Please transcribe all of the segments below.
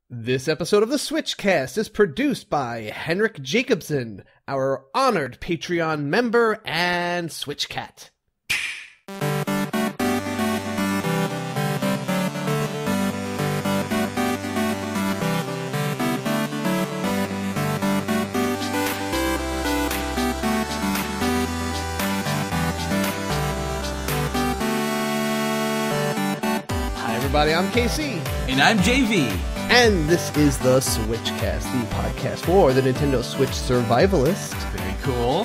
This episode of the SwitchCast is produced by Henrik Jacobson, our honored Patreon member and SwitchCat. Hi everybody, I'm KC. And I'm JV. And this is the SwitchCast, the podcast for the Nintendo Switch Survivalist. Very cool.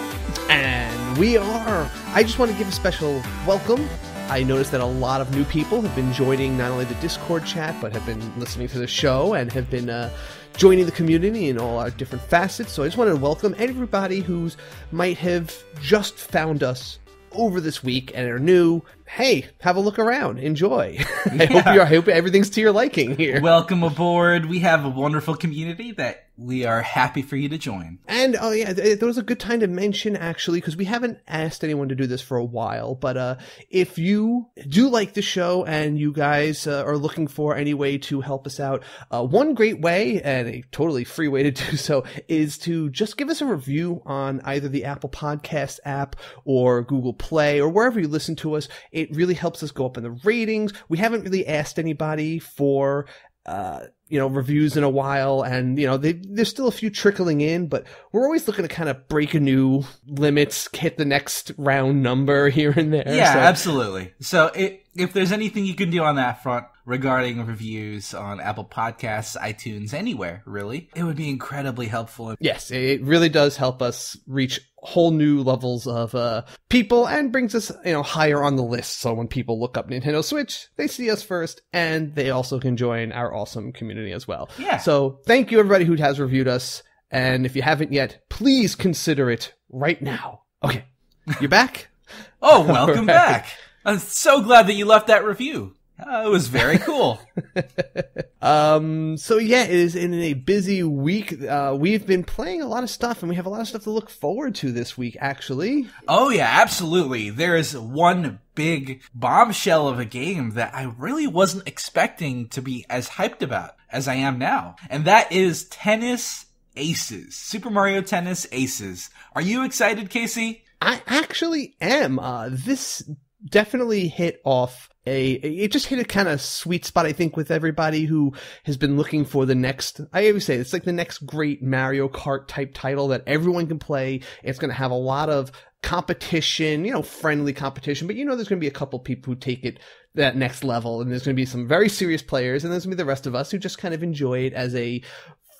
And I just want to give a special welcome. I noticed that a lot of new people have been joining not only the Discord chat, but have been listening to the show and have been joining the community in all our different facets. So I just wanted to welcome everybody who might have just found us over this week and are new. Hey, have a look around. Enjoy. I hope everything's to your liking here. Welcome aboard. We have a wonderful community that we are happy for you to join. And, oh yeah, there was a good time to mention, actually, because we haven't asked anyone to do this for a while, but if you do like the show and you guys are looking for any way to help us out, one great way, and a totally free way to do so, is to just give us a review on either the Apple Podcast app or Google Play or wherever you listen to us. It really helps us go up in the ratings. We haven't really asked anybody for reviews in a while, and there's still a few trickling in, but we're always looking to kind of break a new limits, hit the next round number here and there. Yeah, absolutely. So if there's anything you can do on that front regarding reviews on Apple Podcasts, iTunes, anywhere, really, it would be incredibly helpful. Yes, it really does help us reach whole new levels of people and brings us higher on the list. So when people look up Nintendo Switch, they see us first, and they also can join our awesome community as well. Yeah. So thank you everybody who has reviewed us, and if you haven't yet, please consider it right now. Okay, you're back? Oh, welcome back. I'm so glad that you left that review. It was very cool. So yeah, it is in a busy week. We've been playing a lot of stuff, and we have a lot of stuff to look forward to this week, actually. Oh yeah, absolutely. There is one big bombshell of a game that I really wasn't expecting to be as hyped about as I am now. And that is Tennis Aces. Super Mario Tennis Aces. Are you excited, Casey? I actually am. This definitely hit off it just hit a kind of sweet spot, I think, with everybody who has been looking for the next, I always say, it's like the next great Mario Kart type title that everyone can play. It's going to have a lot of competition, friendly competition, but there's going to be a couple people who take it that next level, and there's going to be some very serious players, and there's going to be the rest of us who just kind of enjoy it as a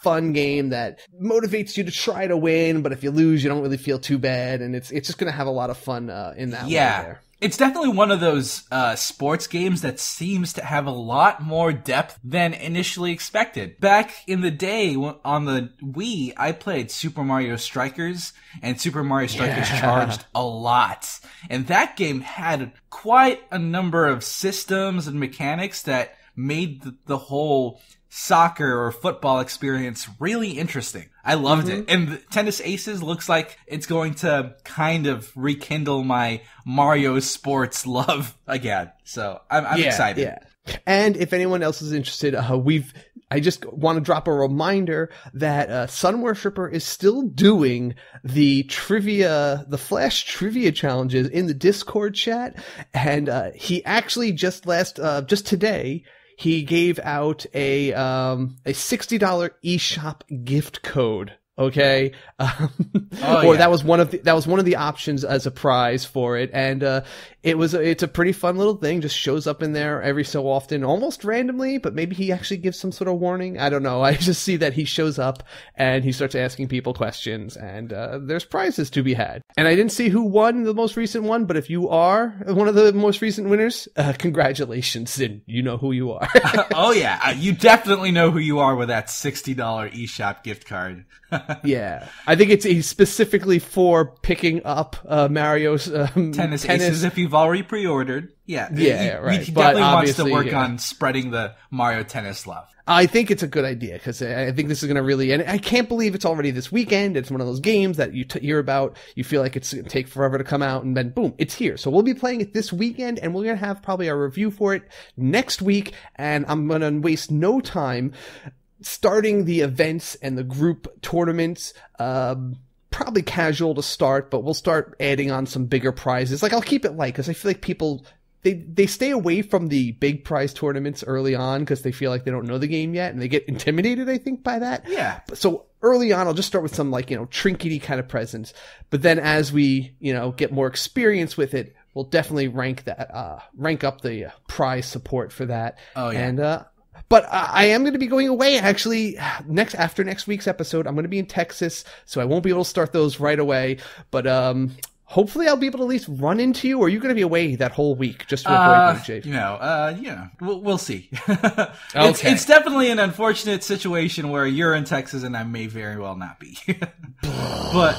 fun game that motivates you to try to win, but if you lose, you don't really feel too bad, and it's just going to have a lot of fun in that way there. It's definitely one of those sports games that seems to have a lot more depth than initially expected. Back in the day on the Wii, I played Super Mario Strikers, and Super Mario Strikers charged a lot. And that game had quite a number of systems and mechanics that made the whole soccer or football experience really interesting. I loved it. And Tennis Aces looks like it's going to kind of rekindle my Mario sports love again. So I'm excited. Yeah. And if anyone else is interested, I just want to drop a reminder that Sun Worshipper is still doing the Flash trivia challenges in the Discord chat, and he actually just today, he gave out a $60 eShop gift code. Okay. That was one of the options as a prize for it. And, it's a pretty fun little thing. Just shows up in there every so often, almost randomly, but maybe he actually gives some sort of warning. I don't know. I just see that he shows up and he starts asking people questions, and, there's prizes to be had. And I didn't see who won the most recent one, but if you are one of the most recent winners, congratulations, and you know who you are. Oh yeah. You definitely know who you are with that $60 eShop gift card. Yeah, I think it's specifically for picking up Mario's Tennis Aces if you've already pre-ordered. Yeah, right. He definitely wants to work on spreading the Mario Tennis love. I think it's a good idea, because I think this is going to really, and I can't believe it's already this weekend. It's one of those games that you hear about, you feel like it's going to take forever to come out, and then boom, it's here. So we'll be playing it this weekend, and we're going to have probably a review for it next week, and I'm going to waste no time starting the events and the group tournaments, probably casual to start, but we'll start adding on some bigger prizes. Like, I'll keep it light because I feel like people, they stay away from the big prize tournaments early on because they feel like they don't know the game yet and they get intimidated, I think, by that. Yeah. So early on, I'll just start with some like, trinkety kind of presents. But then as we, get more experience with it, we'll definitely rank up the prize support for that. Oh, yeah. And, but I am going to be going away, actually, after next week's episode. I'm going to be in Texas, so I won't be able to start those right away. But hopefully I'll be able to at least run into you, or are you going to be away that whole week just to avoid me, Jade? We'll see. Okay. It's definitely an unfortunate situation where you're in Texas and I may very well not be. But,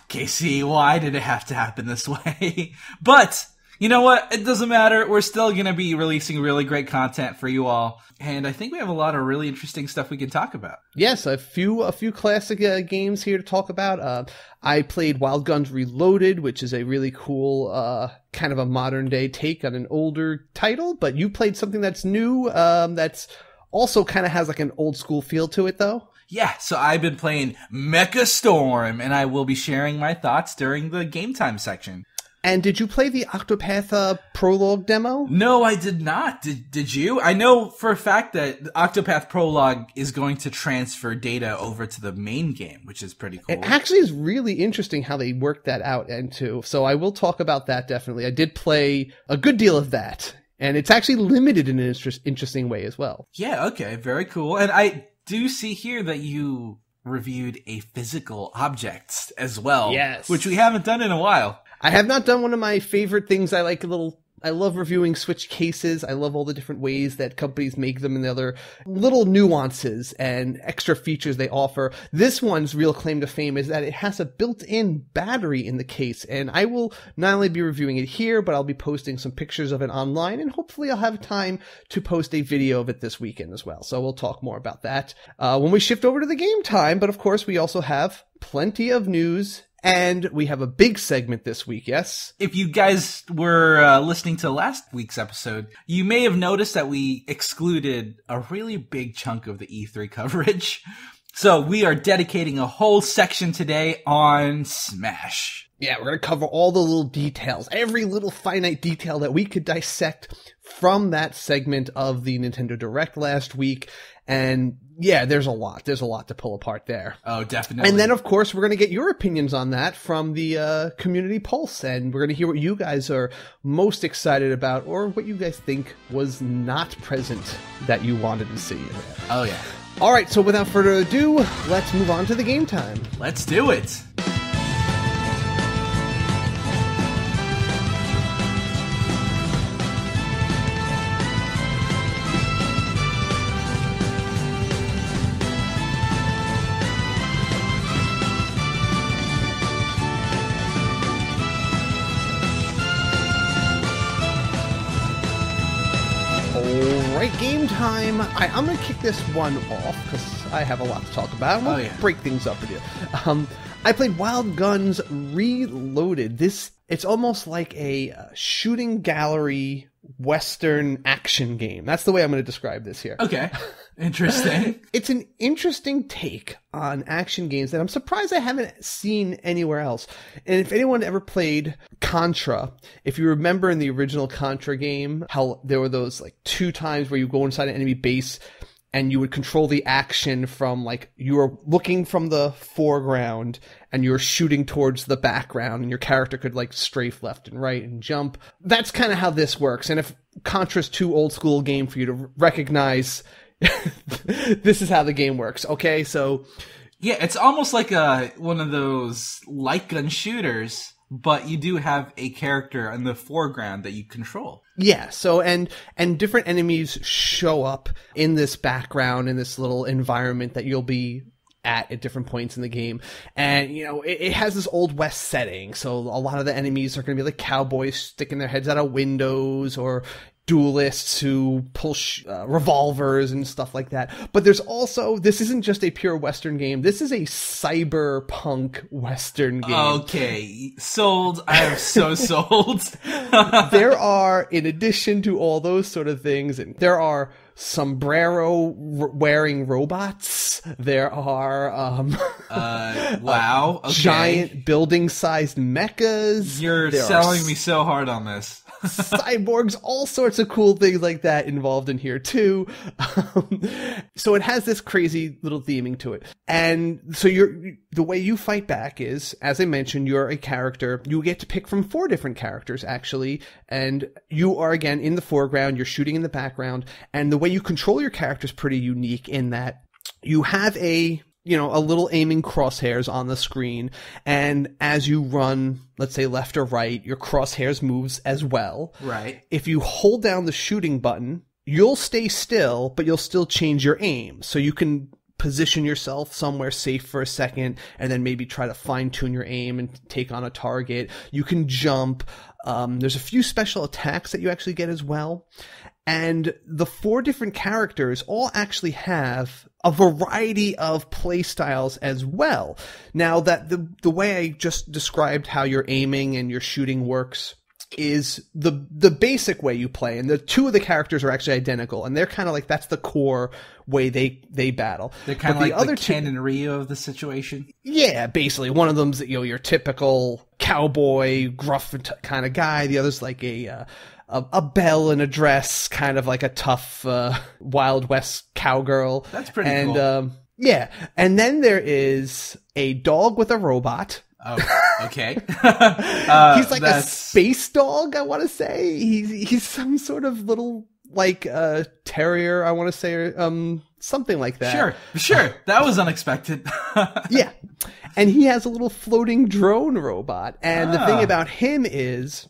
Casey, why did it have to happen this way? But... you know what? It doesn't matter. We're still going to be releasing really great content for you all. And I think we have a lot of really interesting stuff we can talk about. Yes, a few classic games here to talk about. I played Wild Guns Reloaded, which is a really cool kind of a modern day take on an older title. But you played something that's new, that's also kind of has like an old school feel to it, though. Yeah, so I've been playing Mecha Storm, and I will be sharing my thoughts during the Game Time section. And did you play the Octopath Prologue demo? No, I did not. Did you? I know for a fact that the Octopath Prologue is going to transfer data over to the main game, which is pretty cool. It actually is really interesting how they worked that out, so I will talk about that definitely. I did play a good deal of that, and it's actually limited in an interesting way as well. Yeah, okay, very cool. And I do see here that you reviewed a physical object as well. Yes. Which we haven't done in a while. I have not done one of my favorite things. I love reviewing Switch cases. I love all the different ways that companies make them and the other little nuances and extra features they offer. This one's real claim to fame is that it has a built-in battery in the case, and I will not only be reviewing it here, but I'll be posting some pictures of it online, and hopefully I'll have time to post a video of it this weekend as well. So we'll talk more about that when we shift over to the Game Time, but of course we also have plenty of news. And we have a big segment this week, yes? If you guys were listening to last week's episode, you may have noticed that we excluded a really big chunk of the E3 coverage. So we are dedicating a whole section today on Smash. Yeah, we're going to cover all the little details, every little finite detail that we could dissect from that segment of the Nintendo Direct last week. And yeah, there's a lot to pull apart there. Oh, definitely. And then, of course, we're going to get your opinions on that from the Community Pulse, and we're going to hear what you guys are most excited about or what you guys think was not present that you wanted to see. Oh, yeah. All right, so without further ado, let's move on to the Game Time. Let's do it. Game Time. I'm going to kick this one off because I have a lot to talk about. We'll break things up with you. I played Wild Guns Reloaded. It's almost like a shooting gallery Western action game. That's the way I'm going to describe this here. Okay. Interesting. It's an interesting take on action games that I'm surprised I haven't seen anywhere else. And if anyone ever played Contra, if you remember in the original Contra game, how there were those like 2 times where you go inside an enemy base and you would control the action from like you were looking from the foreground and you were shooting towards the background and your character could like strafe left and right and jump. That's kind of how this works. And if Contra's too old school game for you to recognize, this is how the game works. Okay, so yeah, it's almost like one of those light gun shooters, but you do have a character in the foreground that you control. Yeah, so and different enemies show up in this background, in this little environment that you'll be at different points in the game. And, you know, it has this Old West setting, so a lot of the enemies are going to be like cowboys sticking their heads out of windows, or duelists who pull revolvers and stuff like that. But there's also, this isn't just a pure Western game. This is a cyberpunk Western game. Okay, sold. I am so sold. There are, in addition to all those sort of things, and there are sombrero wearing robots. There are wow, okay. Giant building sized mechas. You're selling me so hard on this. Cyborgs, all sorts of cool things like that involved in here too. So it has this crazy little theming to it. And so the way you fight back is, as I mentioned, you're a character. You get to pick from 4 different characters, actually. And you are, again, in the foreground. You're shooting in the background. And the way you control your character is pretty unique in that you have a little aiming crosshairs on the screen. And as you run, let's say left or right, your crosshairs moves as well. Right. If you hold down the shooting button, you'll stay still, but you'll still change your aim. So you can position yourself somewhere safe for a second and then maybe try to fine tune your aim and take on a target. You can jump. There's a few special attacks that you actually get as well. And the 4 different characters all actually have a variety of play styles as well. Now that the way I just described how your aiming and your shooting works is the basic way you play, and the 2 of the characters are actually identical, and they're kind of like, that's the core way they battle. They're kind of like the other Ken and Ryu of the situation. Yeah, basically. One of them's your typical cowboy, gruff kind of guy. The other's like a belle in a dress, kind of like a tough Wild West cowgirl. That's pretty cool. Yeah, and then there is a dog with a robot. Oh, okay. He's like a space dog, I want to say. He's some sort of little, like, terrier, I want to say, or something like that. Sure. That was unexpected. Yeah. And he has a little floating drone robot. And the thing about him is,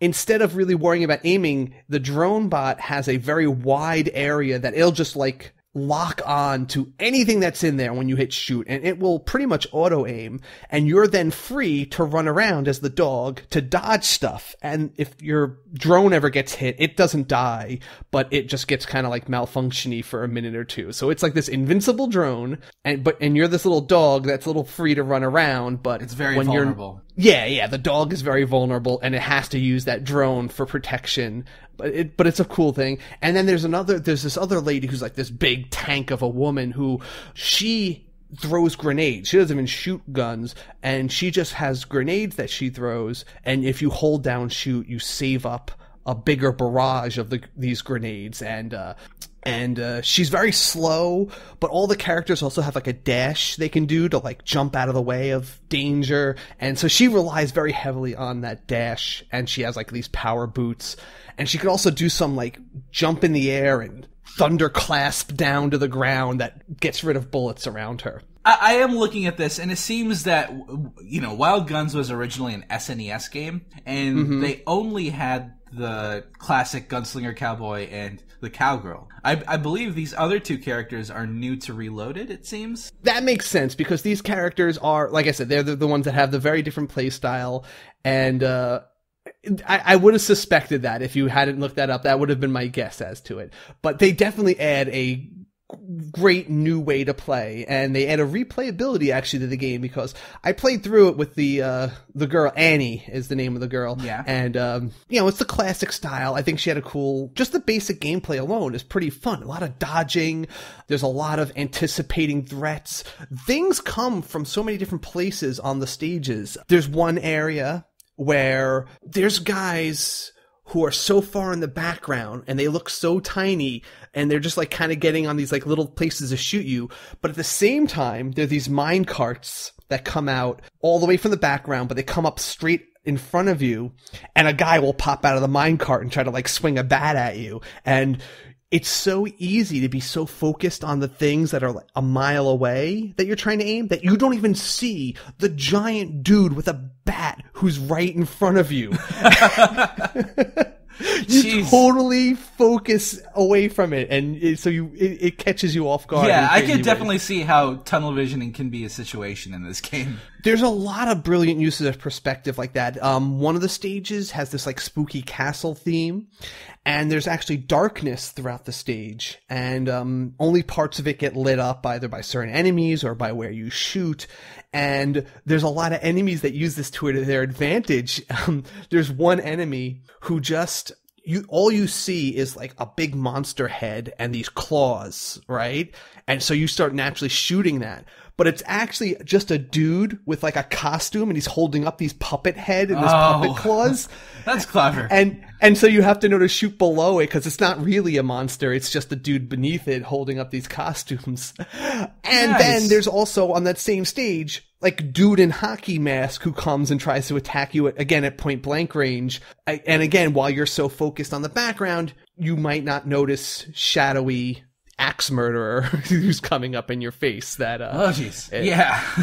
instead of really worrying about aiming, the drone bot has a very wide area that it'll just, like, lock on to anything that's in there when you hit shoot, and it will pretty much auto aim, and you're then free to run around as the dog to dodge stuff. And if your drone ever gets hit, it doesn't die, but it just gets kind of like malfunctiony for a minute or two. So it's like this invincible drone, and you're this little dog that's a little free to run around, but it's very vulnerable. Yeah, the dog is very vulnerable, and it has to use that drone for protection. But it's a cool thing. And then there's this other lady who's like this big tank of a woman who she throws grenades. She doesn't even shoot guns, and she just has grenades that she throws. And if you hold down shoot, you save up a bigger barrage of these grenades. And she's very slow, but all the characters also have like a dash they can do to like jump out of the way of danger. And so she relies very heavily on that dash, and she has like these power boots. And she could also do some like jump in the air and thunderclasp down to the ground that gets rid of bullets around her. I am looking at this, and it seems that, Wild Guns was originally an SNES game, and they only had the classic Gunslinger Cowboy and the Cowgirl. I believe these other 2 characters are new to Reloaded, it seems. That makes sense, because these characters are, like I said, they're the ones that have the very different play style, and I would have suspected that if you hadn't looked that up. That would have been my guess as to it. But they definitely add a great new way to play, and they add a replayability actually to the game, because I played through it with the girl. Annie is the name of the girl. Yeah. And it's the classic style. I think she had just the basic gameplay alone is pretty fun. A lot of dodging. There's a lot of anticipating threats. Things come from so many different places on the stages. There's one area where there's guys who are so far in the background and they look so tiny, and they're just like kind of getting on these like little places to shoot you. But at the same time, there are these mine carts that come out all the way from the background, but they come up straight in front of you, and a guy will pop out of the mine cart and try to like swing a bat at you. And it's so easy to be so focused on the things that are like a mile away that you're trying to aim that you don't even see the giant dude with a bat who's right in front of you. You totally focus away from it, and it catches you off guard. Yeah, I can definitely see how tunnel visioning can be a situation in this game. There's a lot of brilliant uses of perspective like that. One of the stages has this like spooky castle theme, and there's actually darkness throughout the stage, and only parts of it get lit up either by certain enemies or by where you shoot. And there's a lot of enemies that use this to their advantage. There's one enemy who just... all you see is like a big monster head and these claws, right? And so you start naturally shooting that. But it's actually just a dude with like a costume, and he's holding up these puppet head and his puppet claws. That's clever. And so you have to know to shoot below it, because it's not really a monster. It's just a dude beneath it holding up these costumes. And then there's also on that same stage, like dude in hockey mask who comes and tries to attack you again at point blank range. And again, while you're so focused on the background, you might not notice shadowy axe murderer who's coming up in your face. That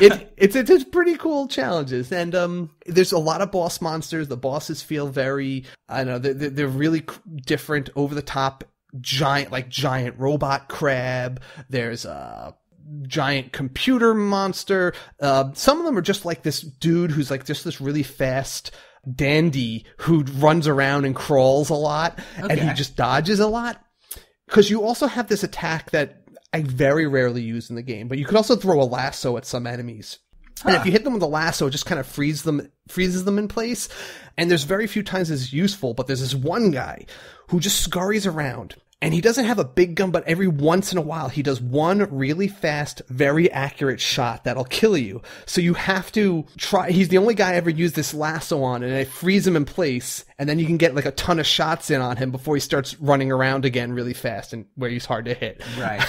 it's pretty cool challenges. And there's a lot of boss monsters. The bosses feel very, I don't know, they're really different, over the top, giant robot crab. There's a giant computer monster. Some of them are just like this dude who's like just this really fast dandy who runs around and crawls a lot, and he just dodges a lot. Because you also have this attack that I very rarely use in the game, but you could also throw a lasso at some enemies. And if you hit them with a lasso, it just kind of freezes them in place. And there's very few times it's useful, but there's this one guy who just scurries around. And he doesn't have a big gun, but every once in a while, he does one really fast, very accurate shot that'll kill you. So you have to try. He's the only guy I ever used this lasso on, and I freeze him in place, and then you can get like a ton of shots in on him before he starts running around again really fast, and where he's hard to hit. Right.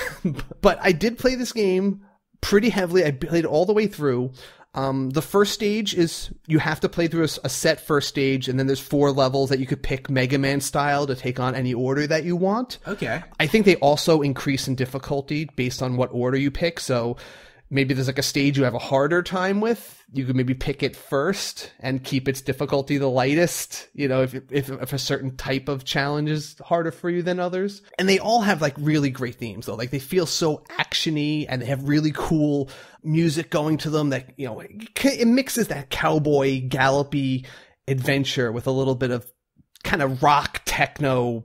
But I did play this game pretty heavily. I played it all the way through. The first stage is you have to play through a set first stage, and then there's 4 levels that you could pick Mega Man style to take on any order that you want. Okay. I think they also increase in difficulty based on what order you pick. So maybe there's like a stage you have a harder time with. You could maybe pick it first and keep its difficulty the lightest, you know, if a certain type of challenge is harder for you than others. And they all have like really great themes though. Like they feel so actiony, and they have really cool music going to them that, you know, it mixes that cowboy gallopy adventure with a little bit of kind of rock techno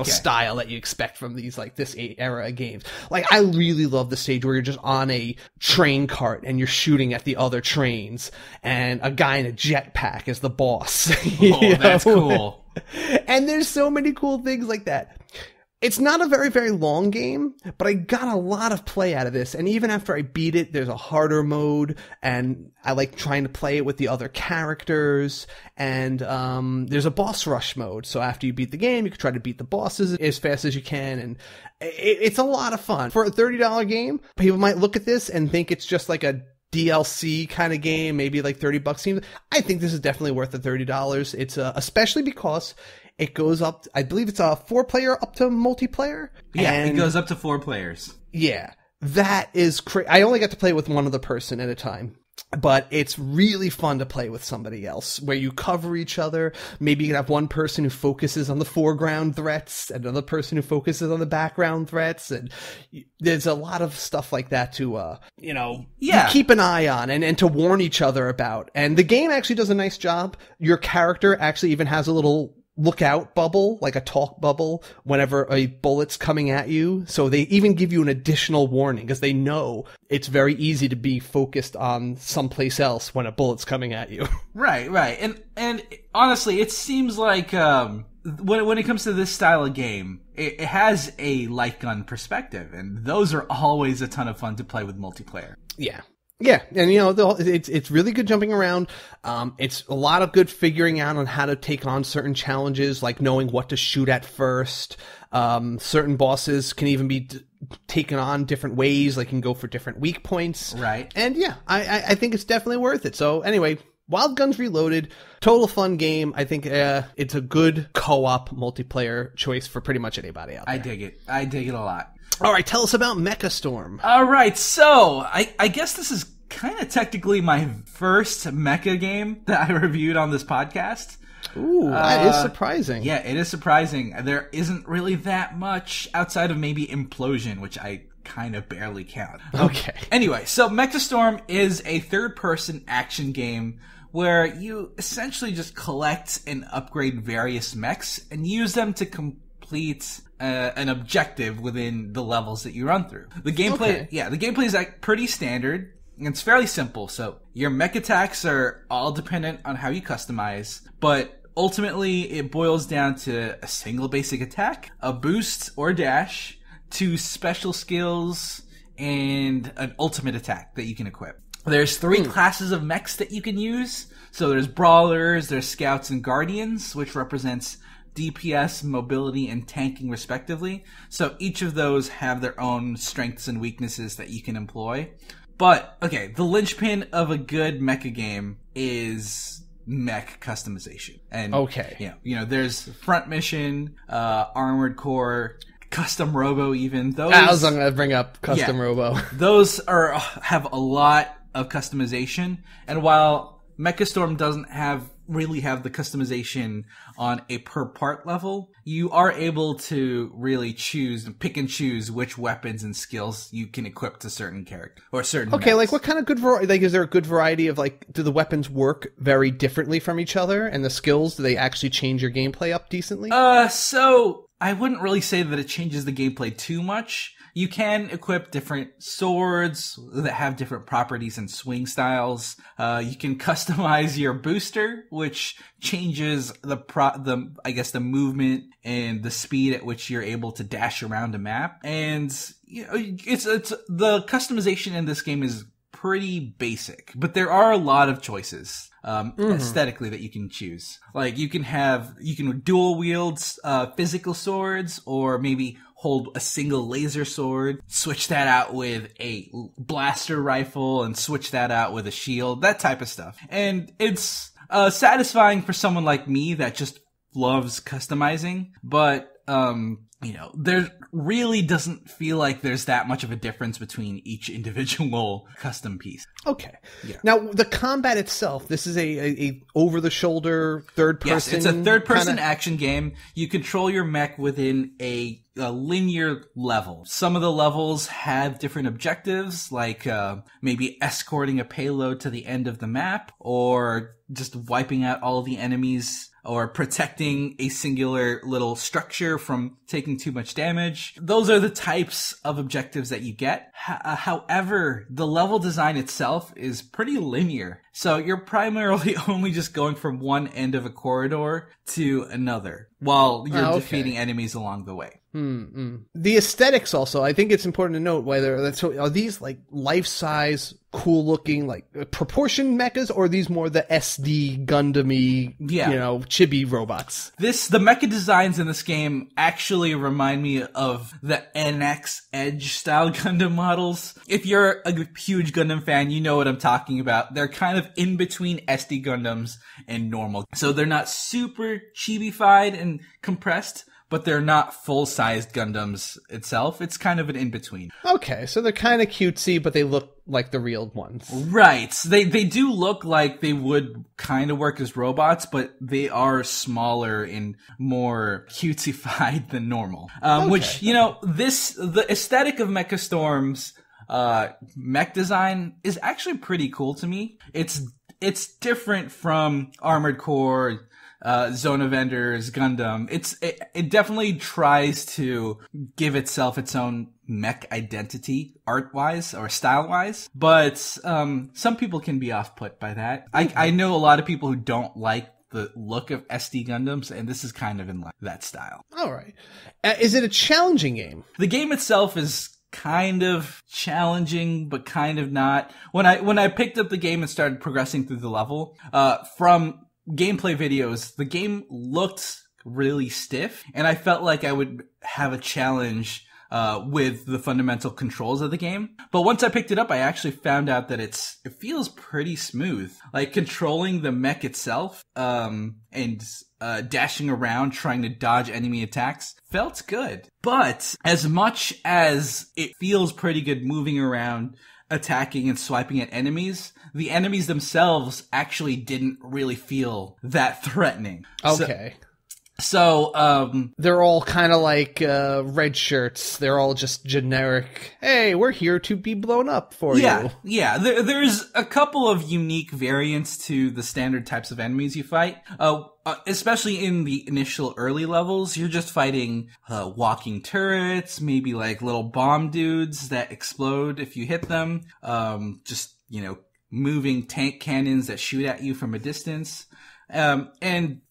style that you expect from these, like, this era of games. Like, I really love the stage where you're just on a train cart and you're shooting at the other trains, and a guy in a jetpack is the boss. Oh, that's cool. And there's so many cool things like that. It's not a very, very long game, but I got a lot of play out of this. And even after I beat it, there's a harder mode, and I like trying to play it with the other characters. And there's a boss rush mode. So after you beat the game, you can try to beat the bosses as fast as you can. And it's a lot of fun. For a $30 game, people might look at this and think it's just like a DLC kind of game, maybe like $30. I think this is definitely worth the $30. It's especially because it goes up, I believe it's a 4-player up to multiplayer. Yeah, it goes up to 4 players. Yeah, that is crazy. I only got to play with one other person at a time, but it's really fun to play with somebody else, where you cover each other. Maybe you can have one person who focuses on the foreground threats, and another person who focuses on the background threats, and there's a lot of stuff like that to, keep an eye on and to warn each other about. And the game actually does a nice job. Your character actually even has a little lookout bubble, like a talk bubble, whenever a bullet's coming at you. So they even give you an additional warning, because they know it's very easy to be focused on someplace else when a bullet's coming at you. Right. And honestly, it seems like when it comes to this style of game, it has a light gun perspective, and those are always a ton of fun to play with multiplayer. Yeah. Yeah, and it's really good jumping around. It's a lot of good figuring out on how to take on certain challenges, like knowing what to shoot at first. Certain bosses can even be taken on different ways, like can go for different weak points. Right. And yeah, I think it's definitely worth it. So anyway, Wild Guns Reloaded, total fun game. I think it's a good co-op multiplayer choice for pretty much anybody out there. I dig it a lot. All right, tell us about Mecha Storm. All right, so I guess this is kind of technically my first mecha game that I reviewed on this podcast. Ooh, that is surprising. Yeah, it is surprising. There isn't really that much outside of maybe Implosion, which I kind of barely count. Okay. Anyway, so Mecha Storm is a third-person action game where you essentially just collect and upgrade various mechs and use them to complete an objective within the levels that you run through. The gameplay, the gameplay is like pretty standard. It's fairly simple. So your mech attacks are all dependent on how you customize, but ultimately it boils down to a single basic attack, a boost or dash, 2 special skills, and an ultimate attack that you can equip. There's 3 classes of mechs that you can use. So there's brawlers, there's scouts and guardians, which represents DPS, mobility, and tanking respectively. So each of those have their own strengths and weaknesses that you can employ. But, okay, the linchpin of a good mecha game is mech customization. And, you know, there's front mission, armored core, custom robo even. Those, I was going to bring up custom robo. Those have a lot of customization. And while Mecha Storm doesn't really have the customization on a per part level, you are able to really pick and choose which weapons and skills you can equip to certain character or certain mechs. Like what kind of good variety, like is there a good variety of like, do the weapons work very differently from each other, and the skills, do they actually change your gameplay up decently? So I wouldn't really say that it changes the gameplay too much. You can equip different swords that have different properties and swing styles. You can customize your booster, which changes the movement and the speed at which you're able to dash around a map. And you know, it's the customization in this game is pretty basic, but there are a lot of choices aesthetically that you can choose. Like you can dual wield physical swords, or maybe hold a single laser sword, switch that out with a blaster rifle, and switch that out with a shield, that type of stuff. And it's satisfying for someone like me that just loves customizing, but you know, there really doesn't feel like there's that much of a difference between each individual custom piece. Okay. Yeah. Now, the combat itself, this is a over-the-shoulder, third-person... Yes, it's a third-person action game. You control your mech within a linear level. Some of the levels have different objectives, like maybe escorting a payload to the end of the map, or just wiping out all the enemies, or protecting a singular little structure from taking too much damage. Those are the types of objectives that you get. However, the level design itself is pretty linear. So you're primarily only just going from one end of a corridor to another while you're defeating enemies along the way. The aesthetics also, I think it's important to note are these like life-size, cool-looking, like proportioned mechas, or are these more the SD Gundam-y, chibi robots? The mecha designs in this game actually remind me of the NX Edge style Gundam models. If you're a huge Gundam fan, you know what I'm talking about. They're kind of in between SD Gundams and normal. So they're not super chibi-fied and compressed, but they're not full-sized Gundams itself. It's kind of an in-between. Okay, so they're kind of cutesy, but they look like the real ones. Right. They do look like they would kind of work as robots, but they are smaller and more cutesy-fied than normal. Which, the aesthetic of Mecha Storm's mech design is actually pretty cool to me. It's different from Armored Core, Zone of Enders, Gundam. It definitely tries to give itself its own mech identity, art-wise or style-wise, but some people can be off-put by that. I know a lot of people who don't like the look of SD Gundams, and this is kind of in that style. All right. Is it a challenging game? The game itself is kind of challenging, but kind of not. When I picked up the game and started progressing through the level, from gameplay videos, the game looked really stiff, and I felt like I would have a challenge with the fundamental controls of the game. But once I picked it up, I actually found out that it feels pretty smooth. Like controlling the mech itself, and dashing around trying to dodge enemy attacks felt good. But as much as it feels pretty good moving around, attacking and swiping at enemies, the enemies themselves actually didn't really feel that threatening. Okay. So, they're all kind of like red shirts. They're all just generic, hey, we're here to be blown up for you. Yeah, there's a couple of unique variants to the standard types of enemies you fight. Especially in the initial early levels, you're just fighting walking turrets, maybe like little bomb dudes that explode if you hit them. Just, moving tank cannons that shoot at you from a distance. And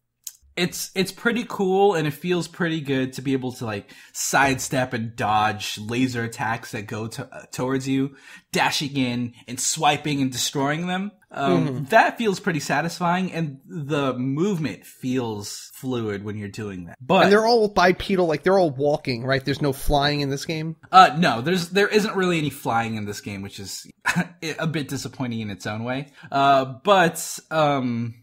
it's pretty cool, and it feels pretty good to be able to like sidestep and dodge laser attacks that go towards you, dashing in and swiping and destroying them. That feels pretty satisfying, and the movement feels fluid when you're doing that. And they're all bipedal, like they're all walking, right? There's no flying in this game? No, there isn't really any flying in this game, which is a bit disappointing in its own way.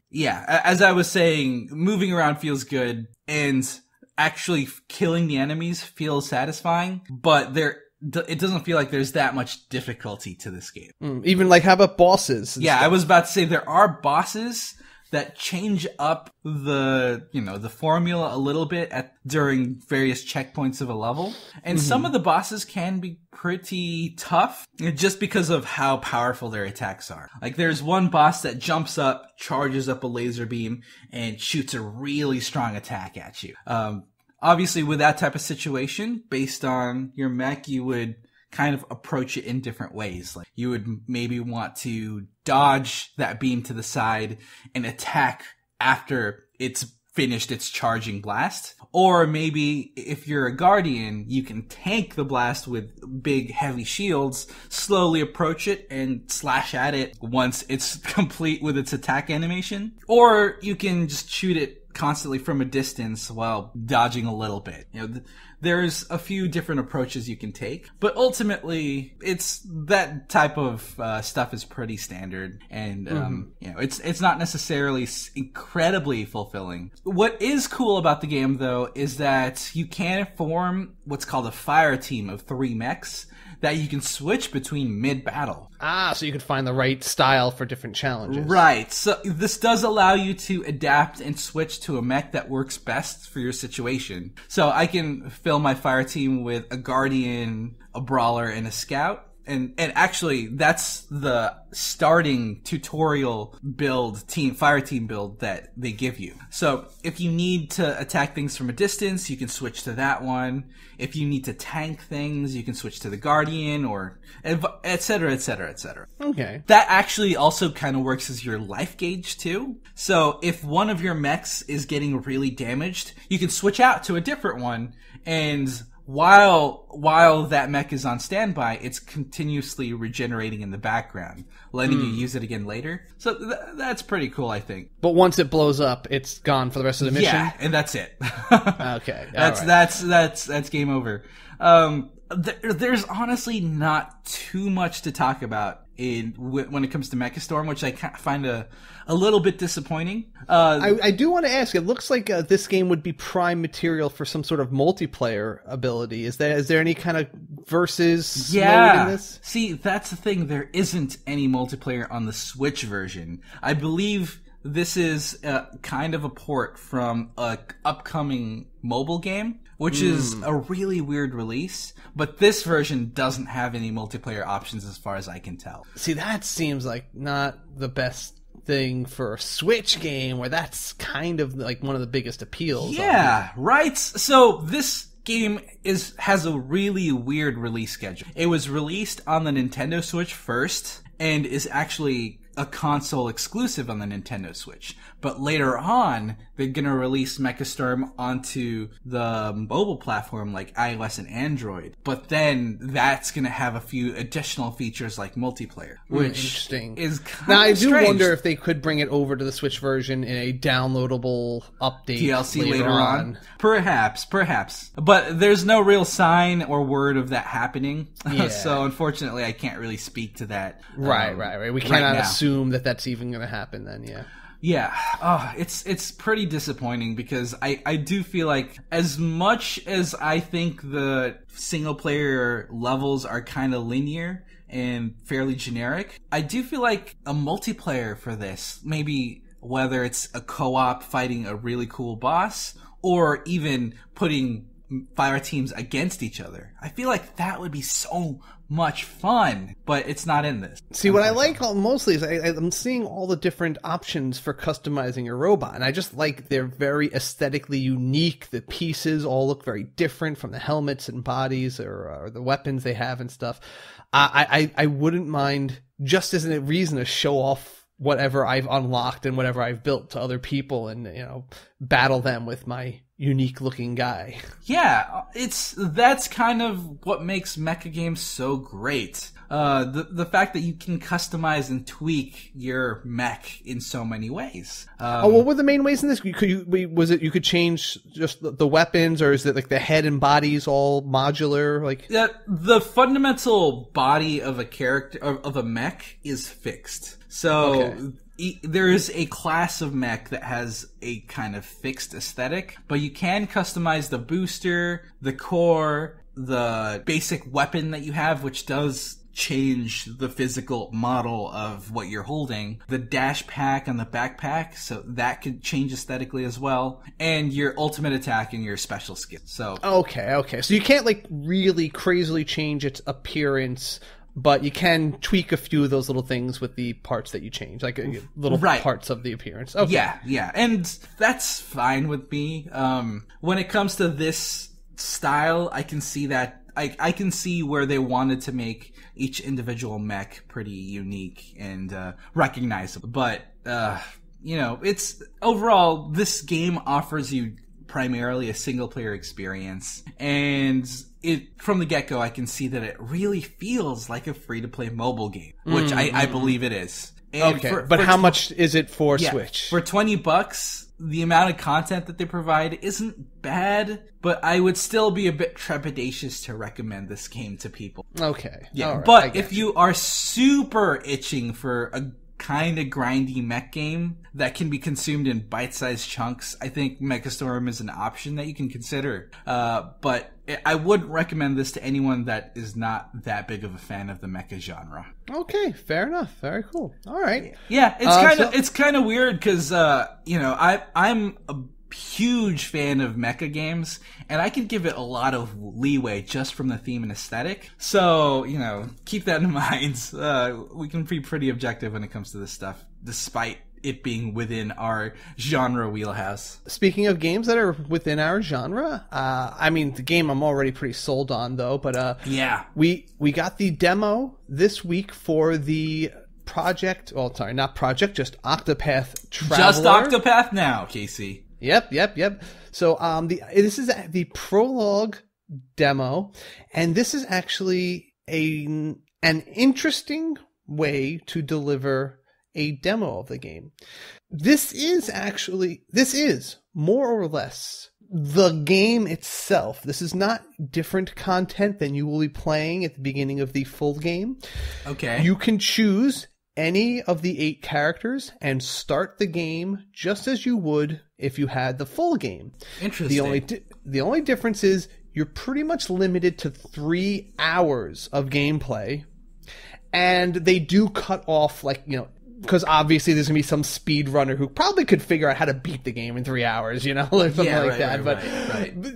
Yeah, as I was saying, moving around feels good, and actually killing the enemies feels satisfying, but it doesn't feel like there's that much difficulty to this game. Even like, how about bosses? Yeah, I was about to say there are bosses that change up the formula a little bit during various checkpoints of a level. And some of the bosses can be pretty tough just because of how powerful their attacks are. Like there's one boss that jumps up, charges up a laser beam, and shoots a really strong attack at you. Obviously with that type of situation, based on your mech, you would kind of approach it in different ways. Like you would maybe want to dodge that beam to the side and attack after it's finished its charging blast. Or maybe if you're a guardian, you can tank the blast with big heavy shields, slowly approach it and slash at it once it's complete with its attack animation. Or you can just shoot it constantly from a distance while dodging a little bit. There's a few different approaches you can take, but ultimately it's that type of stuff is pretty standard, and it's not necessarily incredibly fulfilling. What is cool about the game though is that you can form what's called a fire team of 3 mechs that you can switch between mid-battle. So you can find the right style for different challenges. Right. So this does allow you to adapt and switch to a mech that works best for your situation. So I can fill my fire team with a guardian, a brawler, and a scout. And actually, that's the starting tutorial build, fire team build that they give you. So if you need to attack things from a distance, you can switch to that one. If you need to tank things, you can switch to the Guardian, or et cetera, et cetera, et cetera. Okay. That actually also kind of works as your life gauge too. So if one of your mechs is getting really damaged, you can switch out to a different one, and while that mech is on standby, it's continuously regenerating in the background, letting you use it again later. So that's pretty cool, I think. But once it blows up, it's gone for the rest of the mission? Yeah, and that's it. Okay. That's game over. There's honestly not too much to talk about when it comes to Mecha Storm, which I find a little bit disappointing. I do want to ask, it looks like this game would be prime material for some sort of multiplayer ability. Is there any kind of versus mode in this? See, that's the thing. There isn't any multiplayer on the Switch version. I believe this is kind of a port from a upcoming mobile game, which is a really weird release, but this version doesn't have any multiplayer options as far as I can tell. See, that seems like not the best thing for a Switch game, where that's kind of like one of the biggest appeals. Yeah, right? So this game has a really weird release schedule. It was released on the Nintendo Switch first, and is actually a console exclusive on the Nintendo Switch. But later on, they're going to release Mecha Storm onto the mobile platform like iOS and Android. But then that's going to have a few additional features like multiplayer, which is kind now, of I do strange. wonder if they could bring it over to the Switch version in a downloadable update DLC later on. Perhaps. But there's no real sign or word of that happening. Yeah. So unfortunately, I can't really speak to that. Right. We cannot assume that that's even going to happen then, yeah. Yeah, it's pretty disappointing because I do feel like as much as I think the single player levels are kind of linear and fairly generic, I do feel like a multiplayer for this, maybe whether it's a co-op fighting a really cool boss or even putting fire teams against each other, I feel like that would be so much fun, but it's not in this. See, what I like mostly is I'm seeing all the different options for customizing your robot, and I just like they're very aesthetically unique. The pieces all look very different from the helmets and bodies or the weapons they have and stuff. I wouldn't mind, just as a reason to show off whatever I've unlocked and whatever I've built to other people and, battle them with my unique looking guy. Yeah, that's kind of what makes mecha games so great. The fact that you can customize and tweak your mech in so many ways. What were the main ways in this? You could change just the weapons, or is it like the head and body's all modular? Like the fundamental body of a character of a mech is fixed. So okay. There is a class of mech that has a kind of fixed aesthetic, but you can customize the booster, the core, the basic weapon that you have, which does change the physical model of what you're holding, the dash pack and the backpack, so that could change aesthetically as well, and your ultimate attack and your special skill. So okay, so you can't like really crazily change its appearance, but you can tweak a few of those little things with the parts that you change, like little parts of the appearance. Okay. Yeah, and that's fine with me. When it comes to this style, I can see that I can see where they wanted to make each individual mech pretty unique and recognizable. But it's overall, this game offers you primarily a single player experience, and from the get-go I can see that it really feels like a free-to-play mobile game, which I believe it is. And but how much is it for Switch? For $20, the amount of content that they provide isn't bad, but I would still be a bit trepidatious to recommend this game to people. Okay. Yeah, right. But if you are super itching for a kind of grindy mech game that can be consumed in bite-sized chunks, I think Mecha Storm is an option that you can consider. But I wouldn't recommend this to anyone that is not that big of a fan of the mecha genre. Okay, fair enough. Very cool. All right. Yeah, it's kind of weird because I'm a huge fan of mecha games, and I can give it a lot of leeway just from the theme and aesthetic. So, keep that in mind. We can be pretty objective when it comes to this stuff, despite it being within our genre wheelhouse. Speaking of games that are within our genre, the game I'm already pretty sold on, though, but we got the demo this week for the just Octopath Traveler. Just Octopath now, Casey. Yep. So this is the prologue demo, and this is actually an interesting way to deliver a demo of the game. This is more or less the game itself. This is not different content than you will be playing at the beginning of the full game. Okay. You can choose any of the 8 characters and start the game just as you would if you had the full game. Interesting. The only difference is you're pretty much limited to 3 hours of gameplay, and they do cut off, because obviously there's going to be some speedrunner who probably could figure out how to beat the game in 3 hours, or something like that. But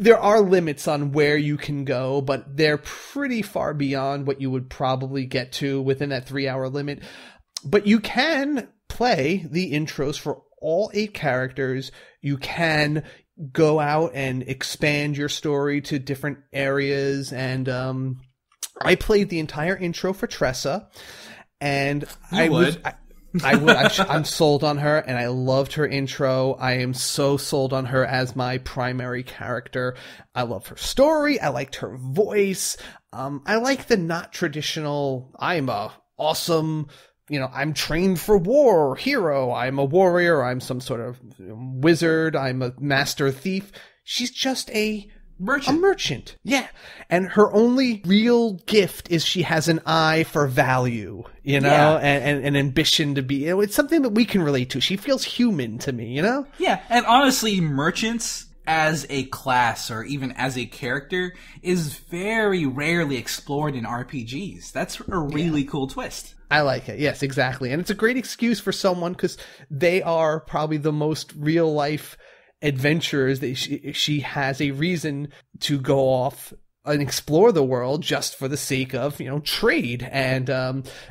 there are limits on where you can go, but they're pretty far beyond what you would probably get to within that 3 hour limit. But you can play the intros for all 8 characters. You can go out and expand your story to different areas. And I played the entire intro for Tressa, and I'm sold on her, and I loved her intro. I am so sold on her as my primary character. I love her story. I liked her voice. I like the not traditional, I'm a awesome, I'm trained for war hero. I'm a warrior. I'm some sort of wizard. I'm a master thief. She's just a Merchant. A merchant, yeah. And her only real gift is she has an eye for value, you know, Yeah. and an ambition to be, you know, it's something that we can relate to. She feels human to me, you know? Yeah, and honestly, merchants as a class or even as a character is very rarely explored in RPGs. That's a really cool twist. I like it. Yes, exactly. And it's a great excuse for someone because they are probably the most real life adventurers that she has a reason to go off and explore the world just for the sake of, you know, trade. And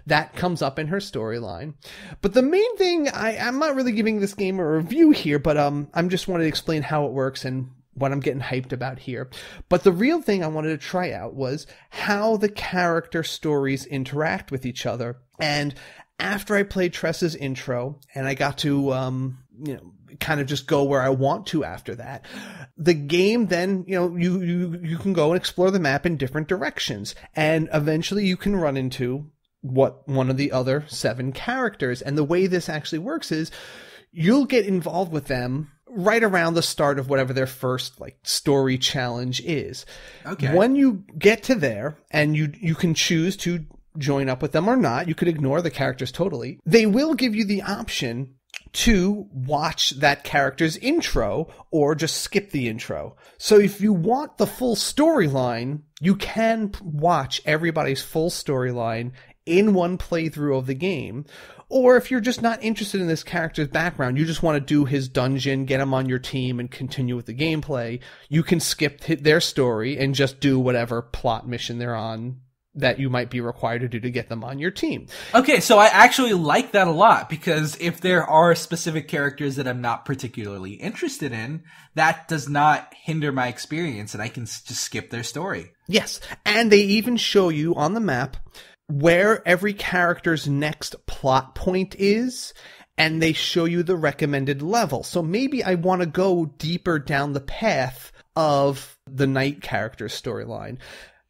that comes up in her storyline. But the main thing, I'm not really giving this game a review here, but I'm just wanted to explain how it works and what I'm getting hyped about here. But the real thing I wanted to try out was how the character stories interact with each other. And after I played Tressa's intro and I got to, you know, kind of just go where I want to after that, the game then, you know, you can go and explore the map in different directions. And eventually you can run into one of the other 7 characters. And the way this actually works is you'll get involved with them right around the start of whatever their first like story challenge is. Okay. When you get to there and you can choose to join up with them or not, you could ignore the characters totally. They will give you the option to watch that character's intro or just skip the intro. So if you want the full storyline, you can watch everybody's full storyline in one playthrough of the game. Or if you're just not interested in this character's background, you just want to do his dungeon, get him on your team, and continue with the gameplay, you can skip their story and just do whatever plot mission they're on that you might be required to do to get them on your team. Okay, so I actually like that a lot, because if there are specific characters that I'm not particularly interested in, that does not hinder my experience, and I can just skip their story. Yes, and they even show you on the map where every character's next plot point is, and they show you the recommended level. So maybe I want to go deeper down the path of the Knight character's storyline.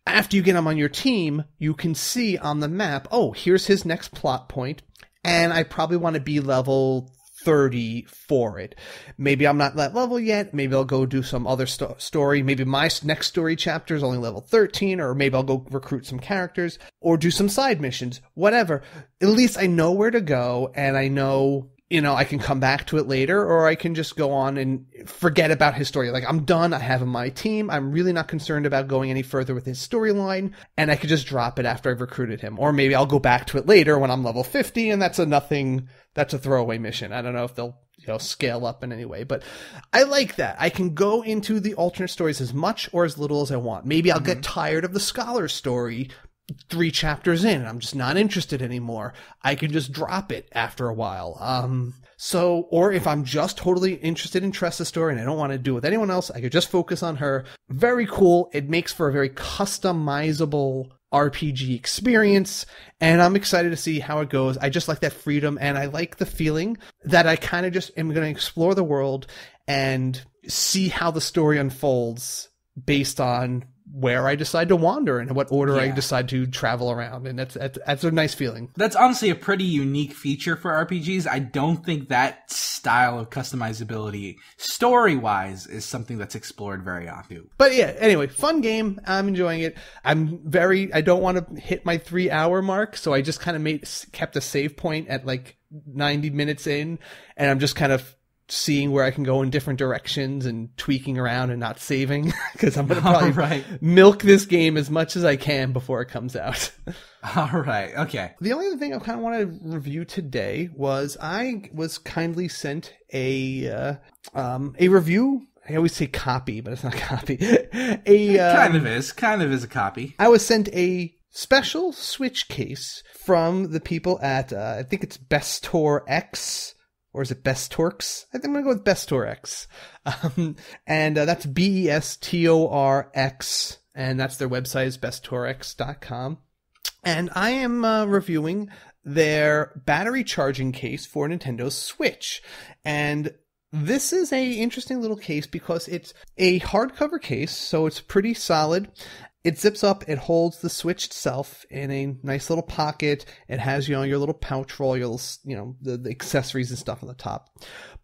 After you get him on your team, you can see on the map, oh, here's his next plot point, and I probably want to be level 30 for it. Maybe I'm not that level yet. Maybe I'll go do some other story. Maybe my next story chapter is only level 13, or maybe I'll go recruit some characters or do some side missions, whatever. At least I know where to go, and I know, you know, I can come back to it later, or I can just go on and forget about his story. Like, I'm done. I have him on my team. I'm really not concerned about going any further with his storyline, and I could just drop it after I've recruited him. Or maybe I'll go back to it later when I'm level 50, and that's a throwaway mission. I don't know if they'll, you know, scale up in any way, but I like that. I can go into the alternate stories as much or as little as I want. Maybe I'll get tired of the scholar's story 3 chapters in, and I'm just not interested anymore. I can just drop it after a while. Or if I'm just totally interested in Tressa's story and I don't want to do it with anyone else, I could just focus on her. Very cool. It makes for a very customizable RPG experience, and I'm excited to see how it goes. I just like that freedom, and I like the feeling that I kind of just am going to explore the world and see how the story unfolds based on where I decide to wander and what order I decide to travel around. And that's a nice feeling. That's honestly a pretty unique feature for RPGs. I don't think that style of customizability, story-wise, is something that's explored very often. But yeah, anyway, fun game. I'm enjoying it. I don't want to hit my 3-hour mark, so I just kind of kept a save point at like 90 minutes in, and I'm just kind of seeing where I can go in different directions and tweaking around and not saving, because I'm going to probably milk this game as much as I can before it comes out. All right. Okay. The only other thing I kind of want to review today was I was kindly sent a review. I always say copy, but it's not copy. Kind of is a copy. I was sent a special Switch case from the people at, I think it's BestorX. Or is it BestorX? I think I'm going to go with BestorX. And that's BESTORX. And that's their website is bestorx.com. And I am reviewing their battery charging case for Nintendo Switch. And this is a interesting little case because it's a hardcover case, so it's pretty solid. It zips up, it holds the Switch itself in a nice little pocket. It has, you know, your little pouch for all your, you know, the accessories and stuff on the top.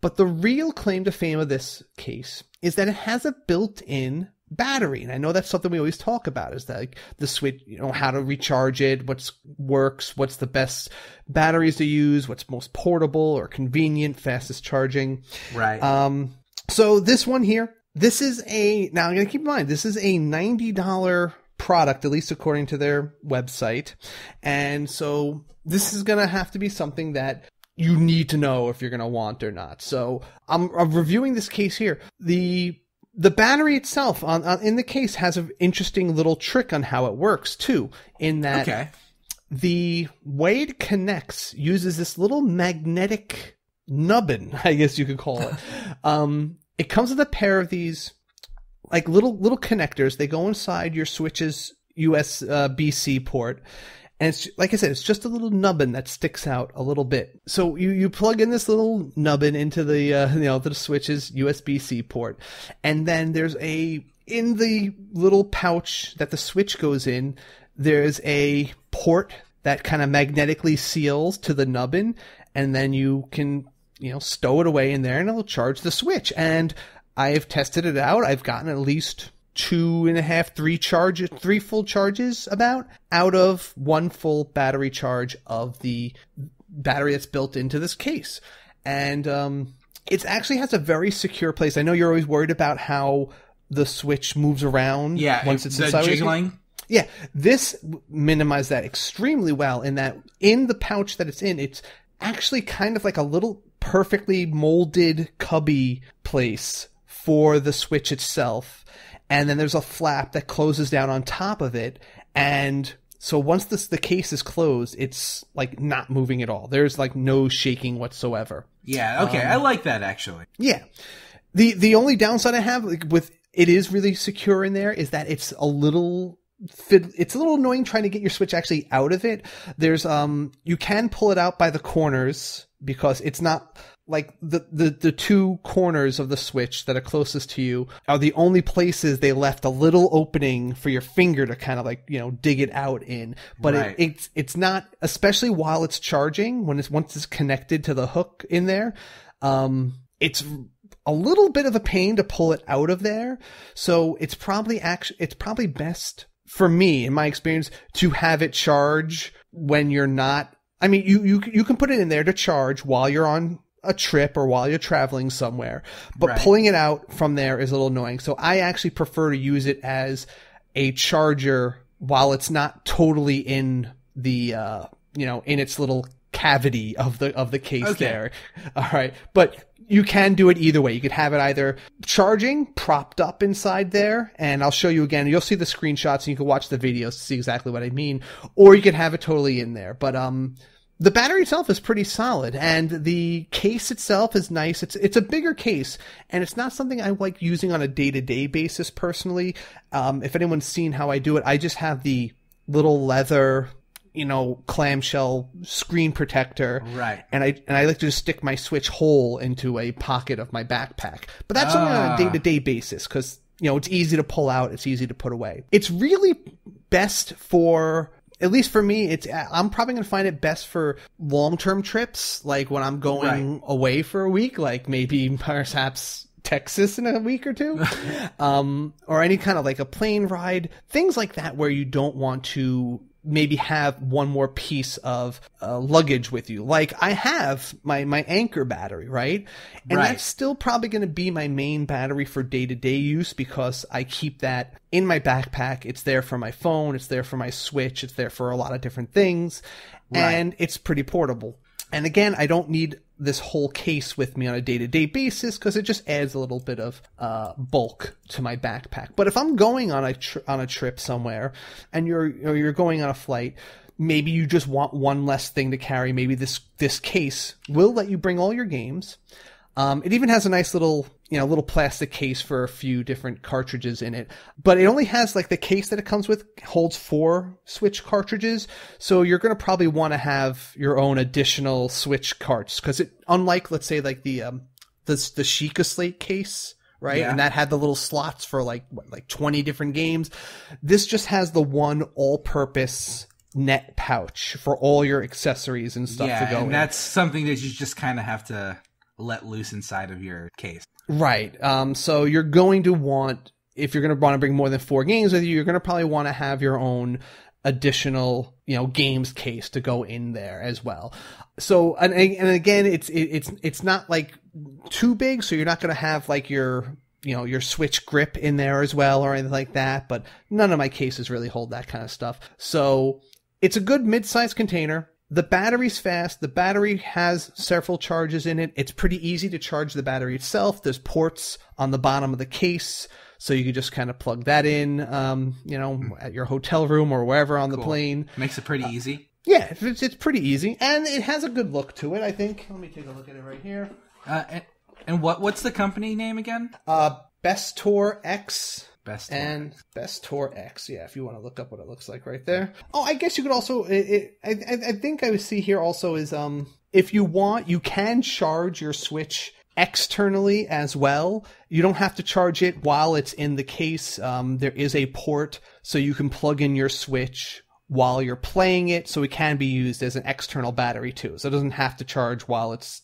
But the real claim to fame of this case is that it has a built-in battery. And I know that's something we always talk about, is that like the Switch, how to recharge it, what works, what's the best batteries to use, what's most portable or convenient, fastest charging. Right. So this one here, now I'm going to keep in mind, this is a $90 product, at least according to their website. And so this is going to have to be something that you need to know if you're going to want or not. So I'm reviewing this case here. The battery itself in the case has an interesting little trick on how it works too, in that the way it connects uses this little magnetic nubbin, I guess you could call it. It comes with a pair of these like little connectors. They go inside your Switch's USB-C port. And it's, like I said, it's just a little nubbin that sticks out a little bit. So you plug in this little nubbin into the, the Switch's USB-C port. And then in the little pouch that the Switch goes in, there's a port that kind of magnetically seals to the nubbin. And then you can, stow it away in there and it'll charge the Switch. And I've tested it out. I've gotten at least 2.5, 3 full charges out of 1 full battery charge of the battery that's built into this case. And it actually has a very secure place. I know you're always worried about how the Switch moves around once it's inside. Jiggling. Yeah, this minimized that extremely well, in that in the pouch that it's in, it's actually kind of like a little perfectly molded cubby place for the Switch itself. And then there's a flap that closes down on top of it. And so once the case is closed, it's like not moving at all. There's like no shaking whatsoever. Yeah, okay. I like that, actually. Yeah. The only downside I have with it is really secure in there is that it's a little annoying trying to get your Switch actually out of it. There's you can pull it out by the corners, because it's not like the 2 corners of the Switch that are closest to you are the only places they left a little opening for your finger to kind of like, dig it out in. But it's not, especially while it's charging, once it's connected to the hook in there, it's a little bit of a pain to pull it out of there. So it's probably best for me, in my experience, to have it charge when you're not, I mean, you can put it in there to charge while you're on a trip or while you're traveling somewhere, but pulling it out from there is a little annoying. So I actually prefer to use it as a charger while it's not totally in the, in its little cavity of the case there. All right. But you can do it either way. You could have it either charging, propped up inside there, and I'll show you again. You'll see the screenshots and you can watch the videos to see exactly what I mean, or you could have it totally in there. But, the battery itself is pretty solid, and the case itself is nice. It's a bigger case, and it's not something I like using on a day-to-day basis personally. If anyone's seen how I do it, I just have the little leather, clamshell screen protector. Right. And I like to just stick my Switch whole into a pocket of my backpack. But that's only on a day-to-day basis, because, it's easy to pull out, it's easy to put away. It's really best for, at least for me, I'm probably going to find it best for long-term trips, like when I'm going away for a week, like maybe perhaps Texas in a week or 2, or any kind of like a plane ride, things like that, where you don't want to maybe have one more piece of luggage with you. Like I have my Anchor battery, right? And that's still probably going to be my main battery for day-to-day use, because I keep that in my backpack. It's there for my phone. It's there for my Switch. It's there for a lot of different things. And it's pretty portable. And again, I don't need this whole case with me on a day-to-day basis, because it just adds a little bit of bulk to my backpack. But if I'm going on a trip somewhere, and you're going on a flight, maybe you just want one less thing to carry. Maybe this case will let you bring all your games. It even has a nice little plastic case for a few different cartridges in it, but it only has like the case that it comes with holds 4 Switch cartridges. So you're going to probably want to have your own additional Switch carts, because unlike, let's say, like the Sheikah Slate case, right? Yeah. And that had the little slots for like 20 different games. This just has the one all-purpose net pouch for all your accessories and stuff to go in. That's something that you just kind of have to let loose inside of your case. Right. So you're going to want if you're going to want to bring more than 4 games with you, you're going to probably want to have your own additional, games case to go in there as well. So, and again, it's not like too big, so you're not going to have like your Switch grip in there as well or anything like that, but none of my cases really hold that kind of stuff. So it's a good mid-sized container. The battery's fast. The battery has several charges in it. It's pretty easy to charge the battery itself. There's ports on the bottom of the case, so you can just kind of plug that in, at your hotel room or wherever on the plane. Makes it pretty easy. Yeah, it's pretty easy, and it has a good look to it, I think. Let me take a look at it right here. And what's the company name again? BestorX. And BestorX, yeah, if you want to look up what it looks like right there. Oh, I guess you could also, I think I would see here also is, if you want, you can charge your Switch externally as well. You don't have to charge it while it's in the case. There is a port, so you can plug in your Switch while you're playing it, so it can be used as an external battery too. So it doesn't have to charge while it's,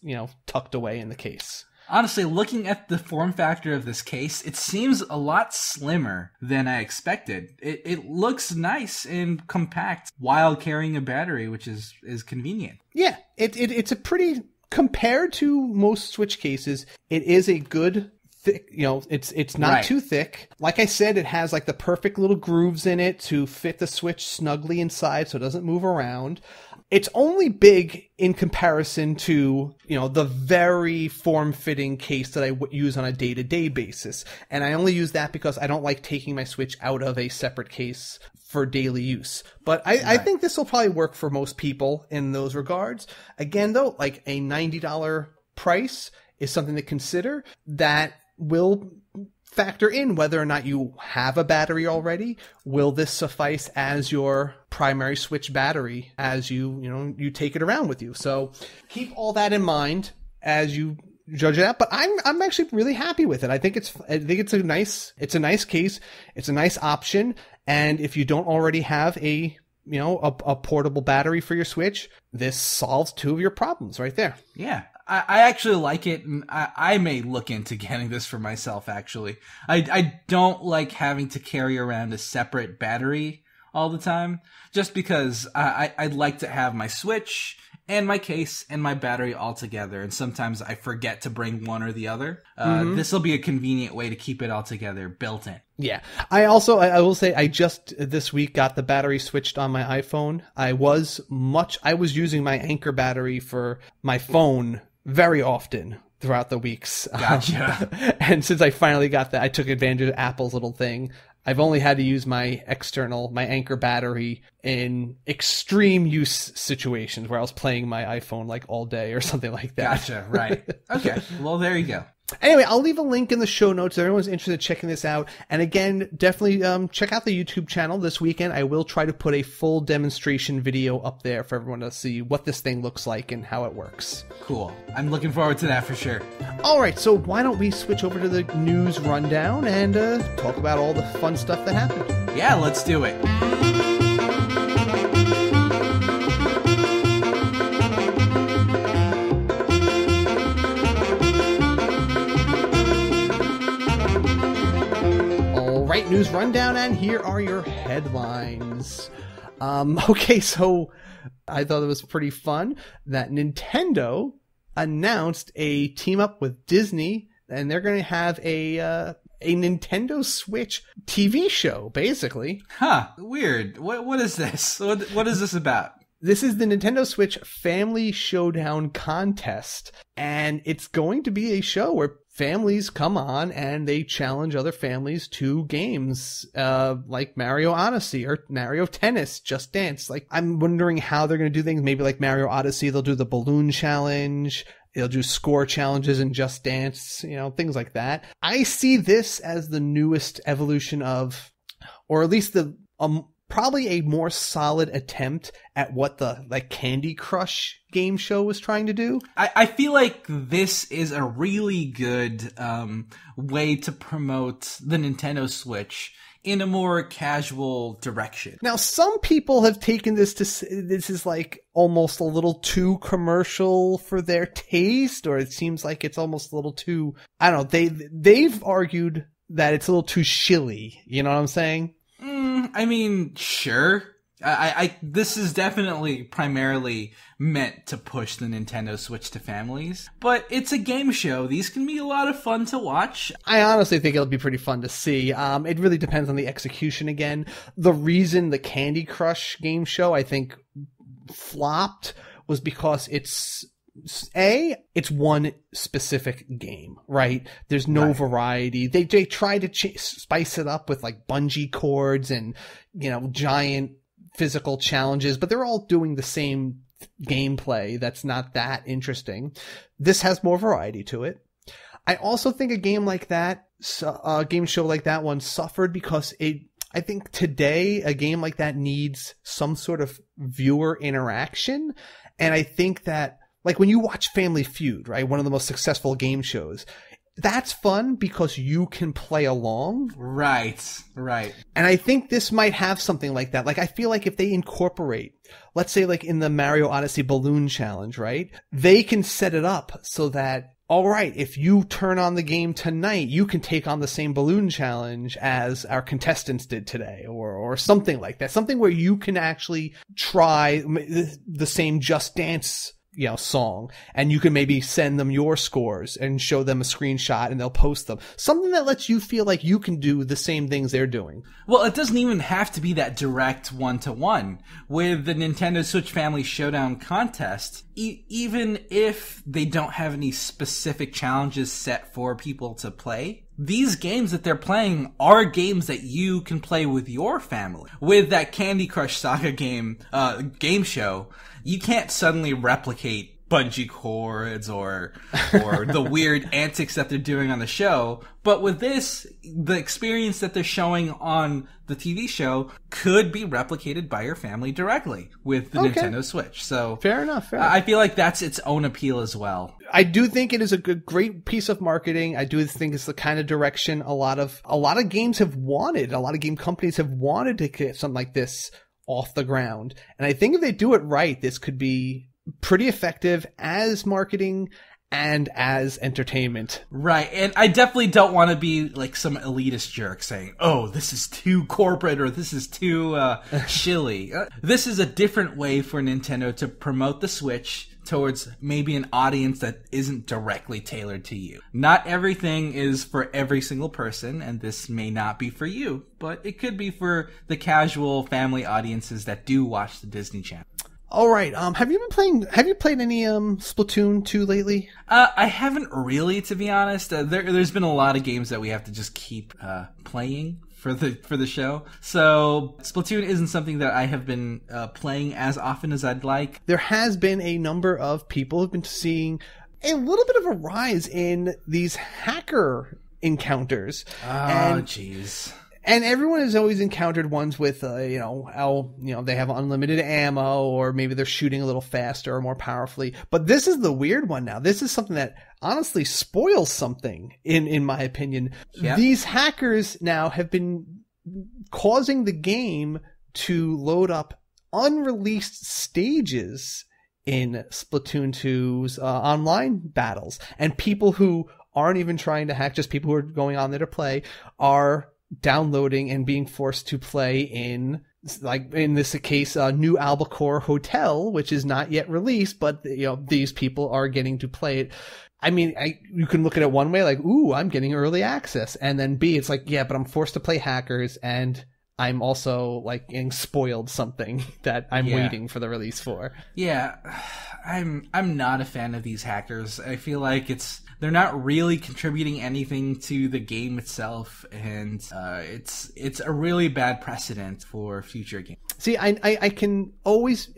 tucked away in the case. Honestly, looking at the form factor of this case, it seems a lot slimmer than I expected. It looks nice and compact while carrying a battery, which is convenient. Yeah, it's a pretty, compared to most Switch cases, it is a good thick, it's not too thick. Like I said, it has like the perfect little grooves in it to fit the Switch snugly inside so it doesn't move around. It's only big in comparison to, the very form-fitting case that I use on a day-to-day basis. And I only use that because I don't like taking my Switch out of a separate case for daily use. But I think this will probably work for most people in those regards. Again, though, like a $90 price is something to consider that will factor in whether or not you have a battery already. Will this suffice as your primary Switch battery as you take it around with you? So keep all that in mind as you judge it out. But I'm actually really happy with it. I think it's a nice case. It's a nice option. And if you don't already have a portable battery for your Switch, this solves 2 of your problems right there. Yeah. I actually like it, and I may look into getting this for myself, actually. I don't like having to carry around a separate battery all the time, just because I'd like to have my Switch and my case and my battery all together, and sometimes I forget to bring one or the other. This will be a convenient way to keep it all together, built in. Yeah. I will say I just this week got the battery switched on my iPhone. I was using my Anchor battery for my phone very often throughout the weeks. Gotcha. And since I finally got that, I took advantage of Apple's little thing. I've only had to use my Anchor battery in extreme use situations where I was playing my iPhone like all day or something like that. Gotcha, right. Okay, well, there you go. Anyway, I'll leave a link in the show notes if everyone's interested in checking this out. And again, definitely check out the YouTube channel this weekend. I will try to put a full demonstration video up there for everyone to see what this thing looks like and how it works. Cool. I'm looking forward to that for sure. All right, so why don't we switch over to the news rundown and talk about all the fun stuff that happened? Yeah, let's do it. Right, news rundown, and here are your headlines. Okay, so I thought it was pretty fun that Nintendo announced a team up with Disney, and they're going to have a Nintendo Switch TV show, basically. Huh, weird. What is this? What is this about? This is the Nintendo Switch Family Showdown Contest, and it's going to be a show where families come on and they challenge other families to games like Mario Odyssey or Mario Tennis, Just Dance. Like, I'm wondering how they're going to do things. Maybe like Mario Odyssey, they'll do the balloon challenge. They'll do score challenges in Just Dance, things like that. I see this as the newest evolution of, or at least the probably a more solid attempt at what the Candy Crush game show was trying to do. I feel like this is a really good way to promote the Nintendo Switch in a more casual direction. Now, some people have taken this is like almost a little too commercial for their taste, or it seems like it's almost a little too, I don't know, they've argued that it's a little too shilly. You know what I'm saying? I mean, sure. This is definitely primarily meant to push the Nintendo Switch to families, but it's a game show. These can be a lot of fun to watch. I honestly think it'll be pretty fun to see. It really depends on the execution again. The reason the Candy Crush game show, I think, flopped was because it's one specific game, right? There's no variety. They try to spice it up with like bungee cords and, giant physical challenges, but they're all doing the same gameplay that's not that interesting. This has more variety to it. I also think a game like that, a game show like that one suffered because I think today a game like that needs some sort of viewer interaction. And I think that, like when you watch Family Feud, right, one of the most successful game shows, that's fun because you can play along. Right. And I think this might have something like that. Like, I feel like if they incorporate, let's say like in the Mario Odyssey Balloon Challenge, right? They can set it up so that, all right, if you turn on the game tonight, you can take on the same balloon challenge as our contestants did today, or something like that. Something where you can actually try the same Just Dance song, and you can maybe send them your scores and show them a screenshot and they'll post them. Something that lets you feel like you can do the same things they're doing. Well, it doesn't even have to be that direct one-to-one. With the Nintendo Switch Family Showdown contest, even if they don't have any specific challenges set for people to play, these games that they're playing are games that you can play with your family. With that Candy Crush Saga game show, you can't suddenly replicate bungee cords or the weird antics that they're doing on the show. But with this, the experience that they're showing on the TV show could be replicated by your family directly with the Nintendo Switch. So fair enough. I feel like that's its own appeal as well. I do think it is a great piece of marketing. I do think it's the kind of direction a lot of games have wanted. A lot of game companies have wanted to get something like this off the ground. And I think if they do it right, this could be pretty effective as marketing and as entertainment. Right. And I definitely don't want to be like some elitist jerk saying, oh, this is too corporate or this is too shilly. This is a different way for Nintendo to promote the Switch towards maybe an audience that isn't directly tailored to you. Not everything is for every single person, and this may not be for you, but it could be for the casual family audiences that do watch the Disney Channel. All right. Have you played any Splatoon 2 lately? I haven't really, to be honest. There's been a lot of games that we have to just keep playing for the show. So Splatoon isn't something that I have been playing as often as I'd like. There has been a number of people who've been seeing a little bit of a rise in these hacker encounters. Oh, jeez. And everyone has always encountered ones with, they have unlimited ammo, or maybe they're shooting a little faster or more powerfully. But this is the weird one now. This is something that honestly spoils something, in my opinion. Yep. These hackers now have been causing the game to load up unreleased stages in Splatoon 2's online battles. And people who aren't even trying to hack, just people who are going on there to play, are downloading and being forced to play in, like in this case, New Albacore Hotel, which is not yet released, but these people are getting to play it. I mean, you can look at it one way, like, ooh, I'm getting early access, and then B, it's like, yeah, but I'm forced to play hackers, and I'm also like getting spoiled something that I'm waiting for the release for. Yeah, I'm not a fan of these hackers. I feel like they're not really contributing anything to the game itself, and it's a really bad precedent for future games. See, you can always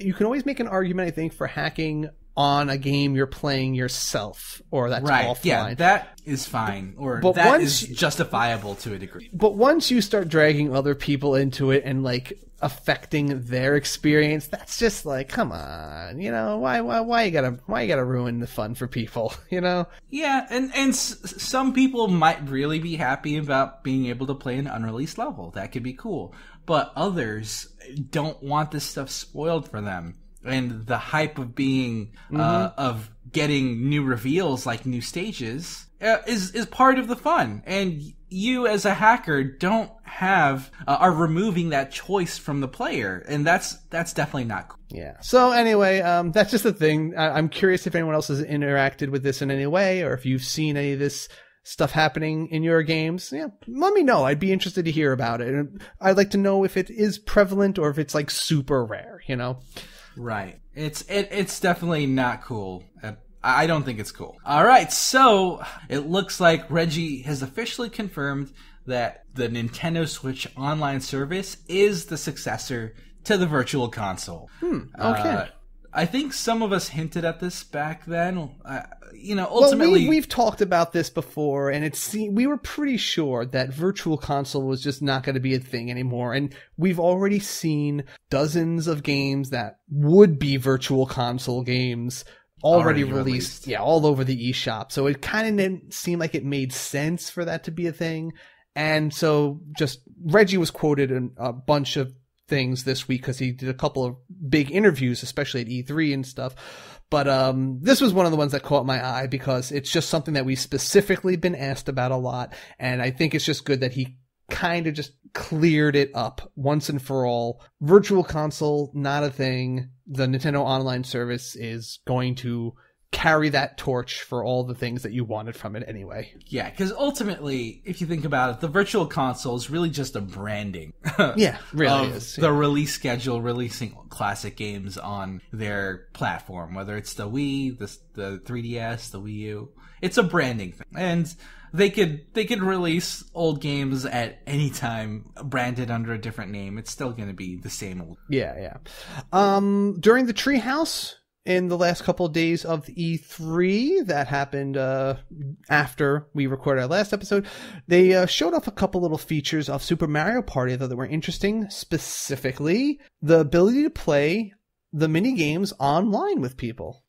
make an argument, I think, for hacking on a game you're playing yourself, or that's offline. Yeah, that is fine, or is justifiable to a degree. But once you start dragging other people into it and like affecting their experience, that's just like, come on, why you gotta ruin the fun for people, Yeah, and some people might really be happy about being able to play an unreleased level. That could be cool, but others don't want this stuff spoiled for them. And the hype of being getting new reveals like new stages is part of the fun. And you as a hacker don't have are removing that choice from the player, and that's definitely not cool. Yeah. So anyway, that's just the thing. I'm curious if anyone else has interacted with this in any way, or if you've seen any of this stuff happening in your games. Yeah, let me know. I'd be interested to hear about it. And I'd like to know if it is prevalent or if it's like super rare, you know? Right. It's definitely not cool. I don't think it's cool. All right, so it looks like Reggie has officially confirmed that the Nintendo Switch online service is the successor to the Virtual Console. Okay. I think some of us hinted at this back then. Ultimately... Well, we've talked about this before, and we were pretty sure that Virtual Console was just not going to be a thing anymore. And we've already seen dozens of games that would be Virtual Console games already released. Yeah, all over the eShop. So it kind of didn't seem like it made sense for that to be a thing. And so just Reggie was quoted in a bunch of things this week because he did a couple of big interviews, especially at E3 and stuff. But this was one of the ones that caught my eye because it's just something that we've specifically been asked about a lot. And I think it's just good that he kind of just cleared it up once and for all. Virtual Console, not a thing. The Nintendo Online service is going to carry that torch for all the things that you wanted from it anyway. Yeah, because ultimately, if you think about it, the Virtual Console is really just a branding. Yeah, really is. The release schedule, releasing classic games on their platform, whether it's the Wii, the 3DS, the Wii U. It's a branding thing. And they could release old games at any time, branded under a different name. It's still going to be the same old. Yeah. During the Treehouse, in the last couple of days of the E3 that happened after we recorded our last episode, they showed off a couple little features of Super Mario Party that were interesting, specifically the ability to play the mini games online with people.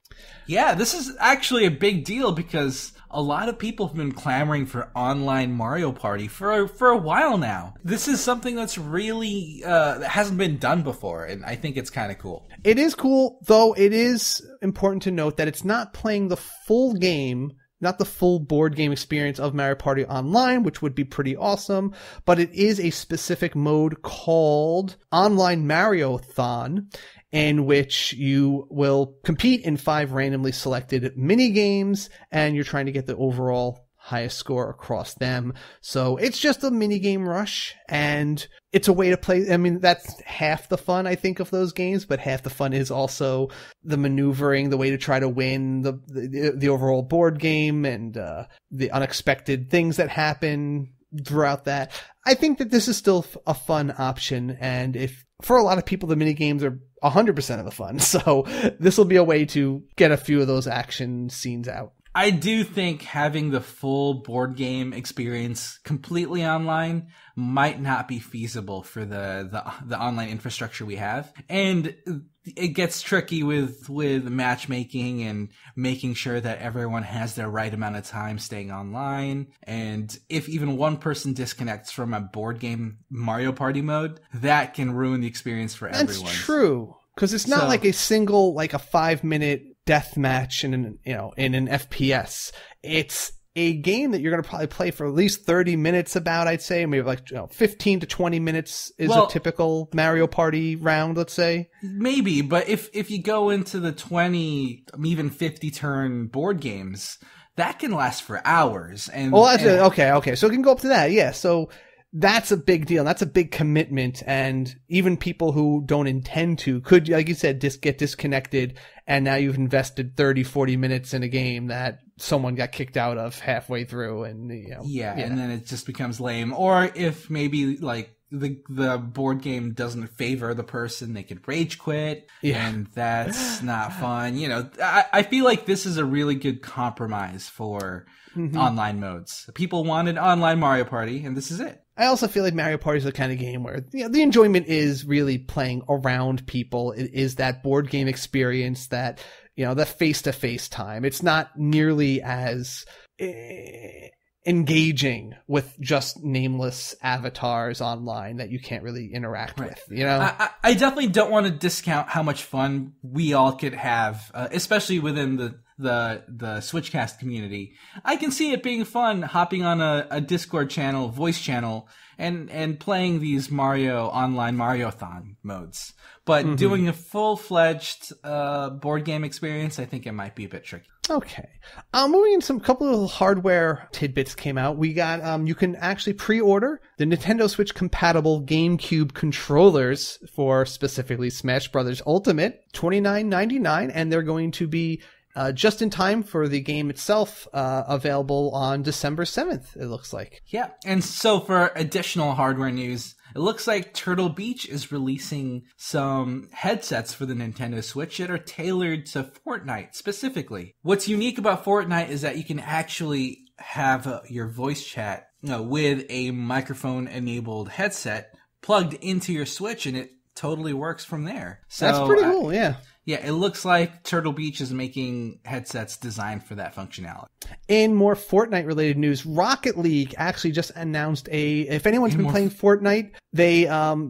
Yeah, this is actually a big deal because a lot of people have been clamoring for online Mario Party for a while now. This is something that's really that hasn't been done before, and I think it's kind of cool. It is cool, though it is important to note that it's not playing the full game, not the full board game experience of Mario Party Online, which would be pretty awesome, but it is a specific mode called Online Mario-thon, in which you will compete in 5 randomly selected mini games, and you're trying to get the overall highest score across them. So it's just a mini game rush, and it's a way to play. I mean, that's half the fun, I think, of those games, but half the fun is also the maneuvering, the way to try to win the overall board game, and the unexpected things that happen throughout that. I think that this is still a fun option, and if for a lot of people the mini games are 100% of the fun, so this will be a way to get a few of those action scenes out. I do think having the full board game experience completely online might not be feasible for the online infrastructure we have. And it gets tricky with matchmaking and making sure that everyone has their right amount of time staying online. And if even one person disconnects from a board game Mario Party mode, that can ruin the experience for everyone. That's true. Because it's not like a single, like a 5-minute death match in an FPS. It's a game that you're going to probably play for at least 30 minutes about, I'd say. Maybe 15 to 20 minutes is a typical Mario Party round, let's say. Maybe, but if you go into the 20, even 50 turn board games, that can last for hours. Okay. So it can go up to that, yeah. So that's a big deal. That's a big commitment. And even people who don't intend to could, like you said, get disconnected. And now you've invested 30, 40 minutes in a game that someone got kicked out of halfway through. And, and then it just becomes lame. Or if maybe the board game doesn't favor the person, they could rage quit. Yeah. And that's not fun. I feel like this is a really good compromise for online modes. People wanted online Mario Party, and this is it. I also feel like Mario Party is the kind of game where the enjoyment is really playing around people. It is that board game experience, that the face-to-face time. It's not nearly as engaging with just nameless avatars online that you can't really interact with, you know? I definitely don't want to discount how much fun we all could have, especially within the SwitchCast community. I can see it being fun hopping on a Discord channel, voice channel, and playing these online Mario-thon modes. But doing a full-fledged board game experience, I think it might be a bit tricky. Okay. Moving in, some couple of hardware tidbits came out. We got, you can actually pre-order the Nintendo Switch compatible GameCube controllers for specifically Smash Bros. Ultimate, $29.99, and they're going to be just in time for the game itself, available on December 7th, it looks like. Yeah, and so for additional hardware news, it looks like Turtle Beach is releasing some headsets for the Nintendo Switch that are tailored to Fortnite specifically. What's unique about Fortnite is that you can actually have your voice chat, with a microphone-enabled headset plugged into your Switch, and it totally works from there. So that's pretty cool, yeah. Yeah, it looks like Turtle Beach is making headsets designed for that functionality. In more Fortnite-related news, Rocket League actually just announced if anyone's been playing Fortnite, they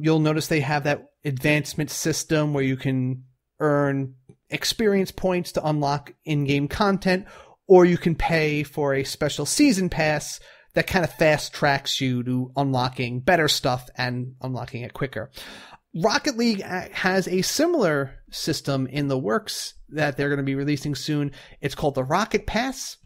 you'll notice they have that advancement system where you can earn experience points to unlock in-game content, or you can pay for a special season pass that kind of fast-tracks you to unlocking better stuff and unlocking it quicker. Rocket League has a similar system in the works that they're going to be releasing soon. It's called the Rocket Pass.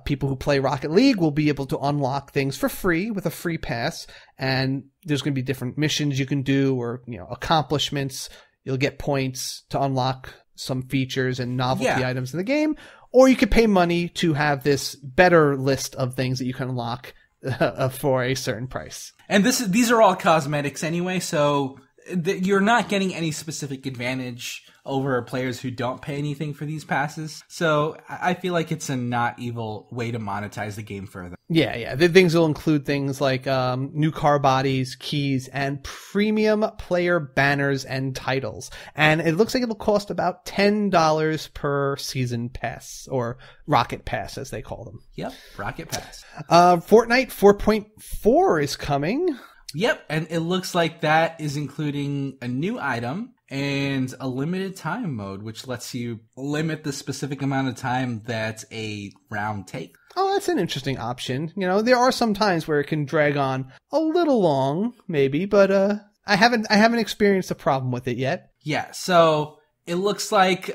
People who play Rocket League will be able to unlock things for free with a free pass, and there's going to be different missions you can do, or accomplishments. You'll get points to unlock some features and novelty items in the game, or you could pay money to have this better list of things that you can unlock for a certain price. And these are all cosmetics anyway, so you're not getting any specific advantage over players who don't pay anything for these passes. So I feel like it's a not evil way to monetize the game further. Yeah. The things will include things like new car bodies, keys, and premium player banners and titles. And it looks like it'll cost about $10 per season pass, or Rocket Pass as they call them. Yep, Rocket Pass. Fortnite 4.4 is coming. Yep, and it looks like that is including a new item and a limited time mode, which lets you limit the specific amount of time that a round takes. Oh, that's an interesting option. There are some times where it can drag on a little long, maybe, but I haven't experienced a problem with it yet. Yeah, so it looks like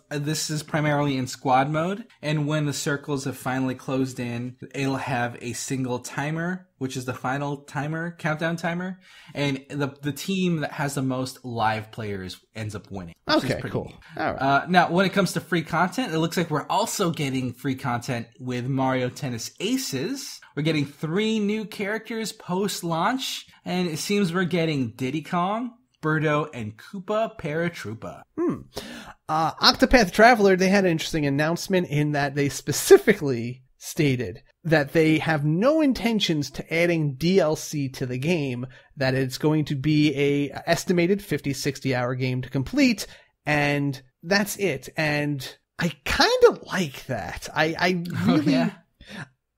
this is primarily in squad mode, and when the circles have finally closed in, it'll have a single timer, which is the final countdown timer, and the team that has the most live players ends up winning. Okay, cool. Neat. All right. Now, when it comes to free content, it looks like we're also getting free content with Mario Tennis Aces. We're getting 3 new characters post-launch, and it seems we're getting Diddy Kong, Birdo, and Koopa Paratroopa. Octopath Traveler, they had an interesting announcement in that they specifically stated that they have no intentions to adding DLC to the game, that it's going to be a estimated 50-60 hour game to complete, and that's it. And I kind of like that. I really,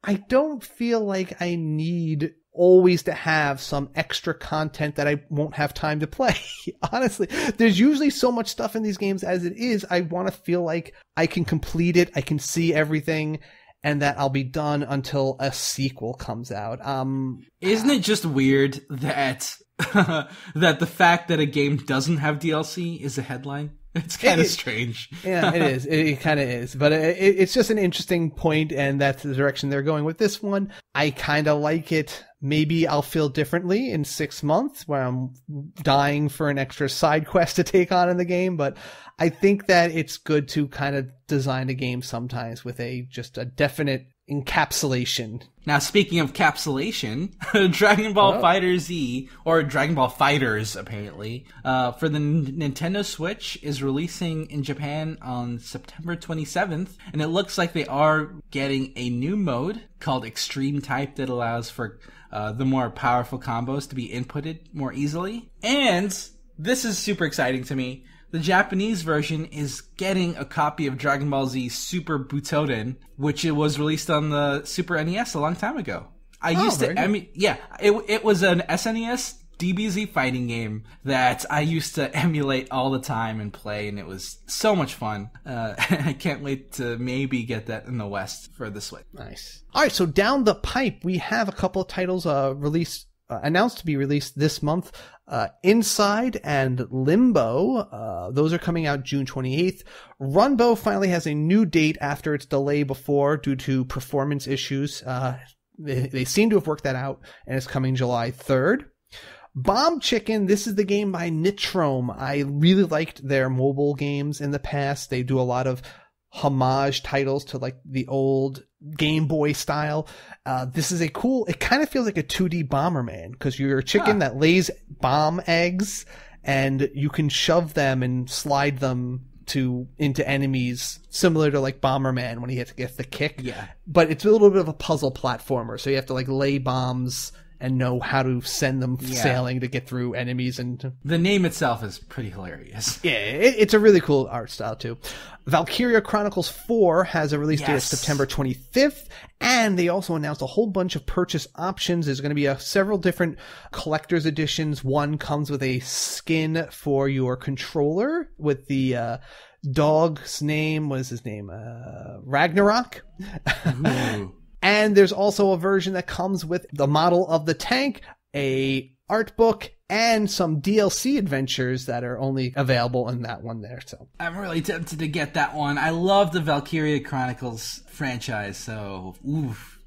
I don't feel like I need always to have some extra content that I won't have time to play. Honestly, there's usually so much stuff in these games as it is. I want to feel like I can complete it, I can see everything, and that I'll be done until a sequel comes out. Isn't it just weird that that the fact that a game doesn't have DLC is a headline? It's kind of strange. Yeah, it is. It kind of is. But it's just an interesting point, and that's the direction they're going with this one. I kind of like it. Maybe I'll feel differently in 6 months when I'm dying for an extra side quest to take on in the game. But I think that it's good to kind of design a game sometimes with just a definite encapsulation. Now, speaking of capsulation, Dragon Ball Fighter Z, or Dragon Ball Fighters, apparently, for the Nintendo Switch is releasing in Japan on September 27th, and it looks like they are getting a new mode called Extreme Type that allows for the more powerful combos to be inputted more easily. And this is super exciting to me. the Japanese version is getting a copy of Dragon Ball Z Super Butoden, which it was released on the Super NES a long time ago. I used to, it was an SNES DBZ fighting game that I used to emulate all the time and play, and it was so much fun. I can't wait to maybe get that in the West for the Switch. Nice. All right, so down the pipe, we have a couple of titles announced to be released this month. Inside and Limbo, those are coming out June 28th. Runbow finally has a new date after its delay before due to performance issues. They seem to have worked that out, and it's coming July 3rd. Bomb Chicken, this is the game by Nitrome. I really liked their mobile games in the past. They do a lot of homage titles to like the old Game Boy style. This is it kind of feels like a 2D Bomberman, because you're a chicken that lays bomb eggs, and you can shove them and slide them into enemies, similar to like Bomberman when he gets the kick. Yeah. But it's a little bit of a puzzle platformer, so you have to like lay bombs and know how to send them sailing to get through enemies. And the name itself is pretty hilarious. Yeah, it's a really cool art style too. Valkyria Chronicles 4 has a release date of September 25th, and they also announced a whole bunch of purchase options. There's going to be several different collector's editions. One comes with a skin for your controller with the dog's name. What is his name? Ragnarok. And there's also a version that comes with the model of the tank, a art book, and some DLC adventures that are only available in that one there. So I'm really tempted to get that one. I love the Valkyria Chronicles franchise, so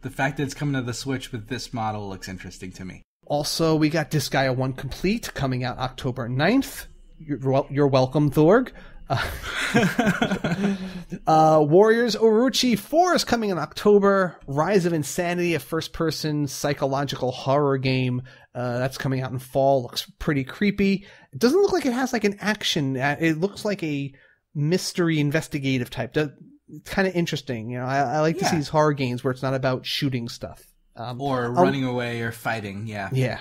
the fact that it's coming to the Switch with this model looks interesting to me. Also, we got Disgaea 1 Complete coming out October 9th. You're welcome, Thorg. Warriors Orochi 4 is coming in October. Rise of Insanity, a first-person psychological horror game, that's coming out in fall. Looks pretty creepy. It doesn't look like it has like an action. It looks like a mystery investigative type. It's kind of interesting. You know, I like to see these horror games where it's not about shooting stuff. Or running away or fighting, Yeah.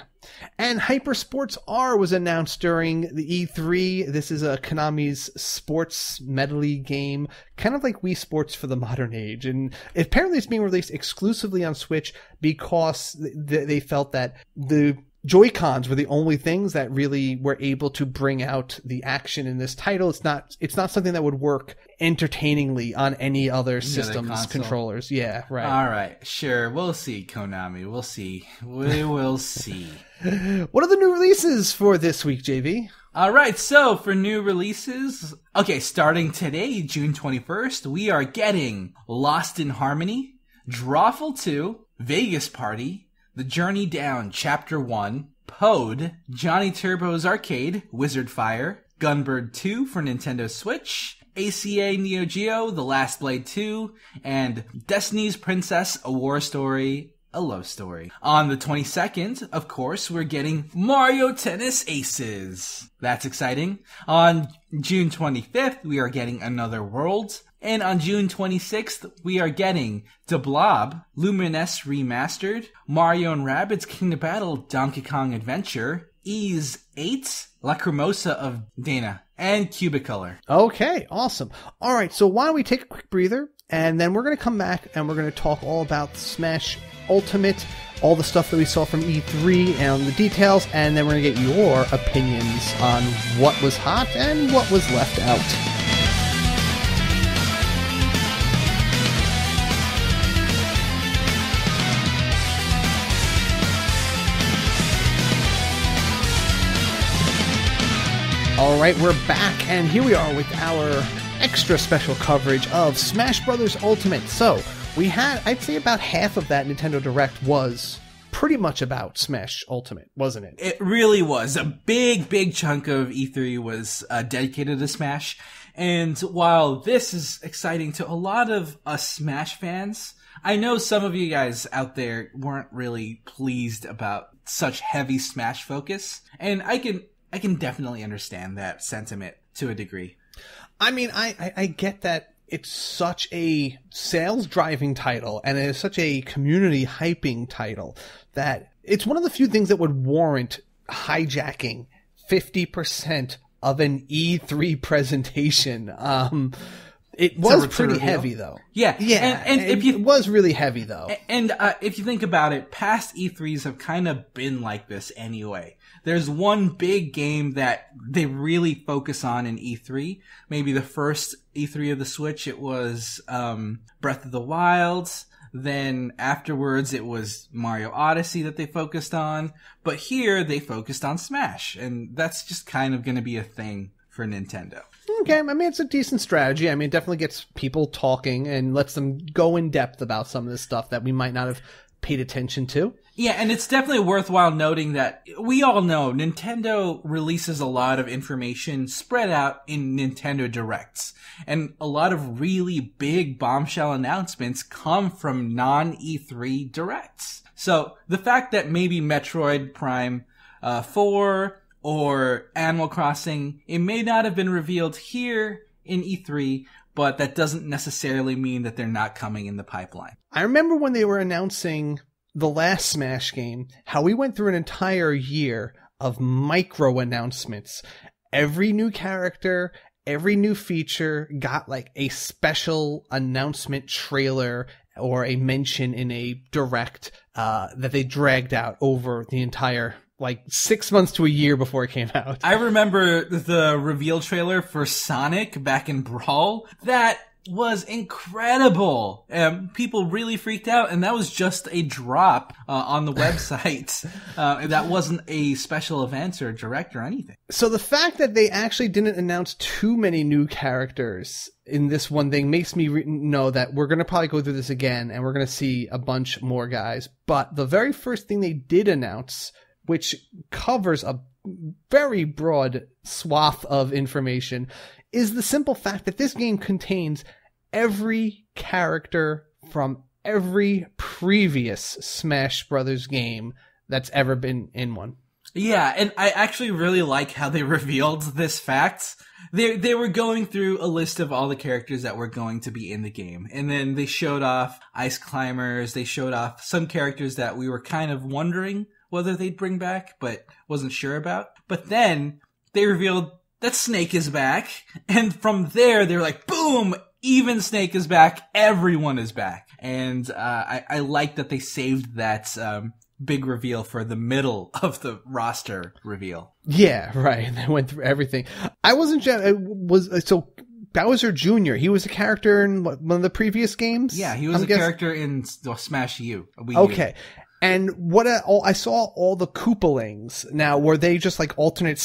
And Hyper Sports R was announced during the E3. This is a Konami's sports medley game, kind of like Wii Sports for the modern age. And apparently it's being released exclusively on Switch because they felt that the Joy-Cons were the only things that really were able to bring out the action in this title. It's not something that would work entertainingly on any other systems, controllers. Yeah, right. All right, sure. We'll see, Konami. We'll see. We will see. What are the new releases for this week, JV? All right, so for new releases, starting today, June 21st, we are getting Lost in Harmony, Drawful 2, Vegas Party, The Journey Down Chapter 1, Pode, Johnny Turbo's Arcade, Wizard Fire, Gunbird 2 for Nintendo Switch, ACA Neo Geo, The Last Blade 2, and Destiny's Princess, A War Story, A Love Story. On the 22nd, of course, we're getting Mario Tennis Aces. That's exciting. On June 25th, we are getting Another World. And on June 26th, we are getting The Blob, Lumines Remastered, Mario & Rabbids Kingdom Battle Donkey Kong Adventure, Ys 8, Lacrimosa of Dana, and Cubicolor. Okay, awesome. All right, so why don't we take a quick breather, and then we're going to come back and we're going to talk all about Smash Ultimate, all the stuff that we saw from E3 and the details, and then we're going to get your opinions on what was hot and what was left out. All right, we're back, and here we are with our extra special coverage of Smash Bros. Ultimate. So, we had, I'd say about half of that Nintendo Direct was pretty much about Smash Ultimate, wasn't it? It really was. A big chunk of E3 was dedicated to Smash. And while this is exciting to a lot of us Smash fans, I know some of you guys out there weren't really pleased about such heavy Smash focus. And I can definitely understand that sentiment to a degree. I mean, I get that it's such a sales-driving title, and it is such a community-hyping title, that it's one of the few things that would warrant hijacking 50% of an E3 presentation. It was pretty heavy, though. Yeah. And it was really heavy, though. And if you think about it, past E3s have kind of been like this anyway. There's one big game that they really focus on in E3. Maybe the first E3 of the Switch, it was Breath of the Wild. Then afterwards, it was Mario Odyssey that they focused on. But here, they focused on Smash. And that's just kind of going to be a thing for Nintendo. Okay, I mean, it's a decent strategy. I mean, it definitely gets people talking and lets them go in depth about some of this stuff that we might not have paid attention to. Yeah, and it's definitely worthwhile noting that we all know Nintendo releases a lot of information spread out in Nintendo Directs. And a lot of really big bombshell announcements come from non-E3 Directs. So the fact that maybe Metroid Prime 4 or Animal Crossing, it may not have been revealed here in E3, but that doesn't necessarily mean that they're not coming in the pipeline. I remember when they were announcing the last Smash game, how we went through an entire year of micro announcements. Every new character, every new feature got like a special announcement trailer or a mention in a direct that they dragged out over the entire 6 months to a year before it came out. I remember the reveal trailer for Sonic back in Brawl. That was incredible. People really freaked out, and that was just a drop on the website. That wasn't a special event or direct or anything. So the fact that they actually didn't announce too many new characters in this one thing makes me know that we're going to probably go through this again, and we're going to see a bunch more guys. But the very first thing they did announce, which covers a very broad swath of information, is the simple fact that this game contains every character from every previous Smash Brothers game that's ever been in one. Yeah, and I actually really like how they revealed this fact. They were going through a list of all the characters that were going to be in the game. And then they showed off Ice Climbers. They showed off some characters that we were kind of wondering whether they'd bring back, but wasn't sure about. But then they revealed that Snake is back. And from there, they're like, boom, even Snake is back. Everyone is back. And I like that they saved that big reveal for the middle of the roster reveal. Yeah, right. They went through everything. So Bowser Jr., he was a character in one of the previous games? Yeah, he was a character in Smash U. Okay. And I saw all the Koopalings. Now, were they just like alternate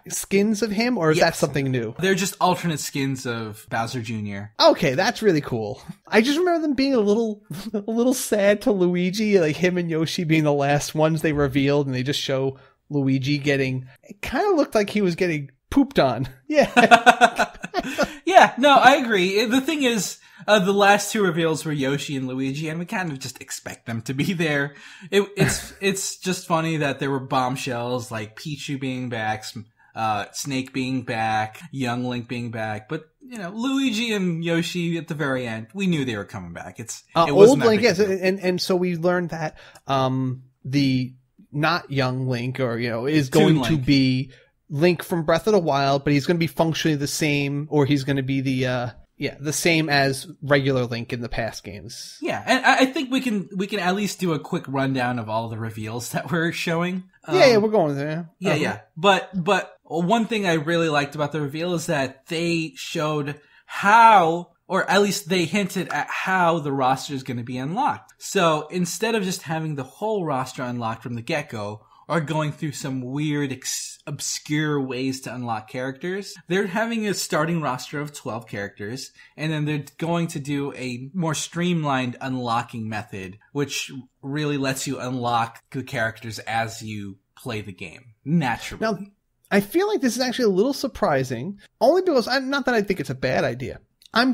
skins of him, or is that something new? They're just alternate skins of Bowser Jr. Okay, that's really cool. I just remember them being a little sad to Luigi, like him and Yoshi being the last ones they revealed, and they just show Luigi it kind of looked like he was getting pooped on. Yeah. Yeah, no, I agree. The thing is, the last two reveals were Yoshi and Luigi, and we kind of just expect them to be there. It's just funny that there were bombshells like Pichu being back, Snake being back, Young Link being back, but Luigi and Yoshi at the very end, we knew they were coming back. It old Link, yes, and so we learned that the not Young Link is going to be Link from Breath of the Wild, but he's going to be functionally the same, or he's going to be the same as regular Link in the past games. Yeah, and I think we can at least do a quick rundown of all the reveals that we're showing. Yeah, we're going there. Yeah. But one thing I really liked about the reveal is that they showed how, or at least they hinted at how the roster is going to be unlocked. So instead of just having the whole roster unlocked from the get-go, or going through some weird, obscure ways to unlock characters, they're having a starting roster of 12 characters, and then they're going to do a more streamlined unlocking method, which really lets you unlock the characters as you play the game, naturally. Now, I feel like this is actually a little surprising, only because, not that I think it's a bad idea. I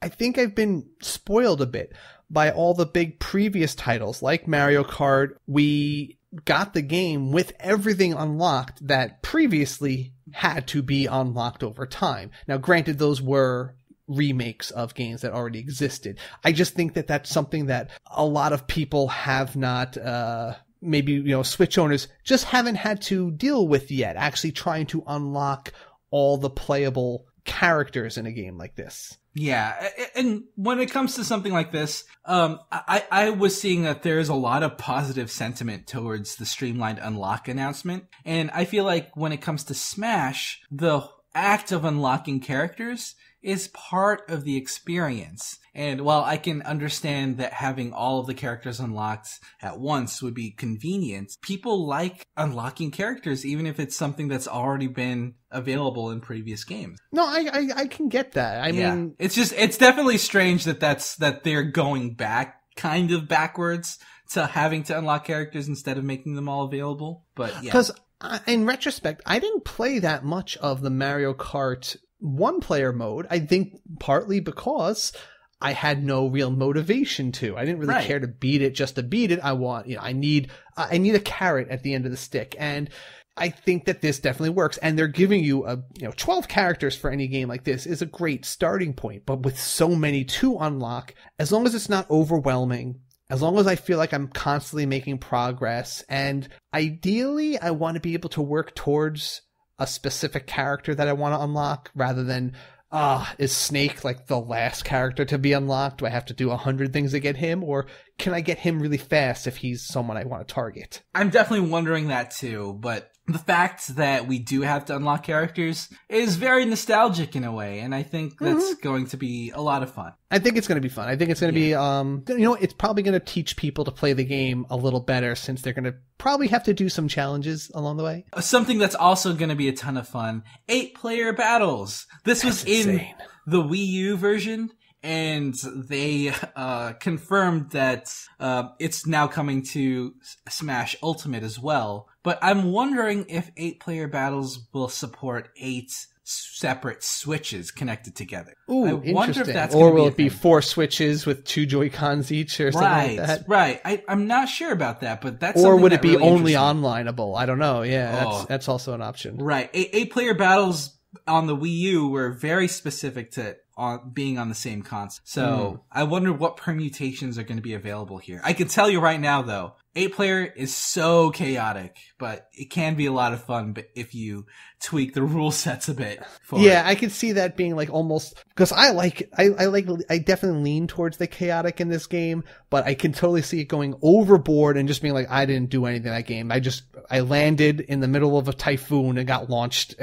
think I've been spoiled a bit by all the big previous titles, like Mario Kart. We got the game with everything unlocked that previously had to be unlocked over time. Now, granted, those were remakes of games that already existed. I just think that that's something that a lot of people have not, maybe, Switch owners just haven't had to deal with yet, actually trying to unlock all the playable characters in a game like this. Yeah, and when it comes to something like this, I was seeing that there's a lot of positive sentiment towards the streamlined unlock announcement, and I feel like when it comes to Smash, the act of unlocking characters is part of the experience. And while I can understand that having all of the characters unlocked at once would be convenient, people like unlocking characters even if it's something that's already been available in previous games. No, I can get that. I mean, it's definitely strange that they're going back kind of backwards to having to unlock characters instead of making them all available. But yeah. Because in retrospect, I didn't play that much of the Mario Kart one-player mode. I think partly because I had no real motivation to. I didn't really care to beat it just to beat it. I need a carrot at the end of the stick. And I think that this definitely works. And they're giving you 12 characters for any game like this is a great starting point. But with so many to unlock, as long as it's not overwhelming, as long as I feel like I'm constantly making progress, and ideally I want to be able to work towards a specific character that I want to unlock rather than, is Snake like the last character to be unlocked? Do I have to do 100 things to get him? Or can I get him really fast if he's someone I want to target? I'm definitely wondering that too, but the fact that we do have to unlock characters is very nostalgic in a way, and I think that's going to be a lot of fun. I think it's going to be fun. I think it's going to be, it's probably going to teach people to play the game a little better since they're going to probably have to do some challenges along the way. Something that's also going to be a ton of fun, 8-player battles. This was in the Wii U version, and they confirmed that it's now coming to Smash Ultimate as well. But I'm wondering if 8-player battles will support 8 separate switches connected together. Ooh, I wonder if that's or will it be 4 switches with 2 Joy-Cons each or something like that? Right. I'm not sure about that, but that's or something would it be really only onlineable? I don't know. Yeah, that's also an option. Right. 8-player battles on the Wii U were very specific to being on the same console. So I wonder what permutations are going to be available here. I can tell you right now, though, 8-player is so chaotic, but it can be a lot of fun if you tweak the rule sets a bit. I could see that being like almost, because I definitely lean towards the chaotic in this game, but I can totally see it going overboard and just being like, I didn't do anything in that game. I landed in the middle of a typhoon and got launched,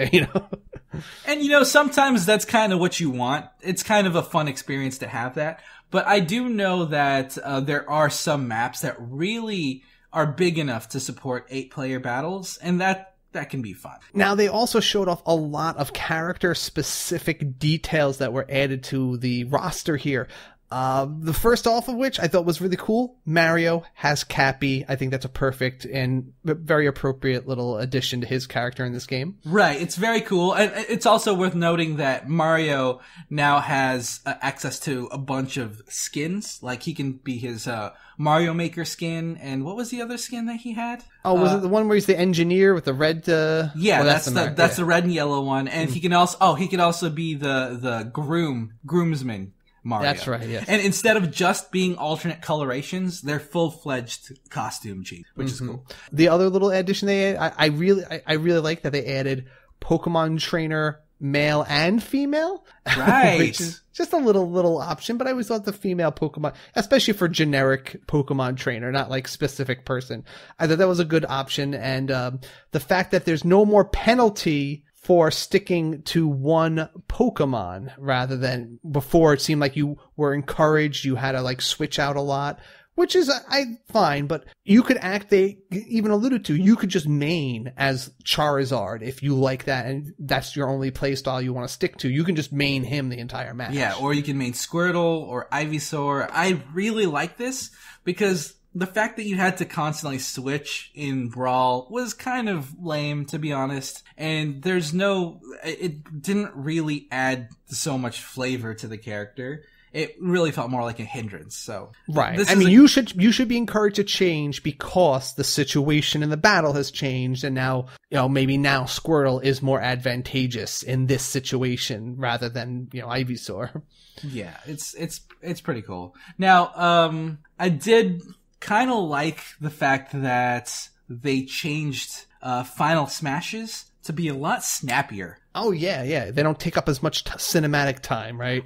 And sometimes that's kind of what you want. It's kind of a fun experience to have that. But I do know that there are some maps that really are big enough to support 8-player battles, and that can be fun. Now, they also showed off a lot of character-specific details that were added to the roster here. The first off of which I thought was really cool. Mario has Cappy. I think that's a perfect and very appropriate little addition to his character in this game. Right. It's very cool. And it's also worth noting that Mario now has access to a bunch of skins. Like he can be his Mario Maker skin. And what was the other skin that he had? Oh, was it the one where he's the engineer with the red? That's the red and yellow one. And he can also be the groomsman Mario. That's right, yes. And instead of just being alternate colorations, they're full-fledged costume change, which is cool. The other little addition they added, I really like that they added Pokemon trainer male and female. Right. Which is just a little option, but I always thought the female Pokemon, especially for generic Pokemon trainer, not like specific person, I thought that was a good option. And the fact that there's no more penalty for sticking to one Pokemon rather than before it seemed like you were encouraged, you had to like switch out a lot, which is fine, but you could they even alluded to, you could just main as Charizard if you like that and that's your only playstyle you want to stick to. You can just main him the entire match. Yeah, or you can main Squirtle or Ivysaur. I really like this because the fact that you had to constantly switch in Brawl was kind of lame, to be honest. And it didn't really add so much flavor to the character. It really felt more like a hindrance. So, right. You should be encouraged to change because the situation in the battle has changed, and now, maybe now Squirtle is more advantageous in this situation rather than, Ivysaur. Yeah, it's pretty cool. Now, I did kind of like the fact that they changed Final Smashes to be a lot snappier Oh, yeah. They don't take up as much cinematic time, right?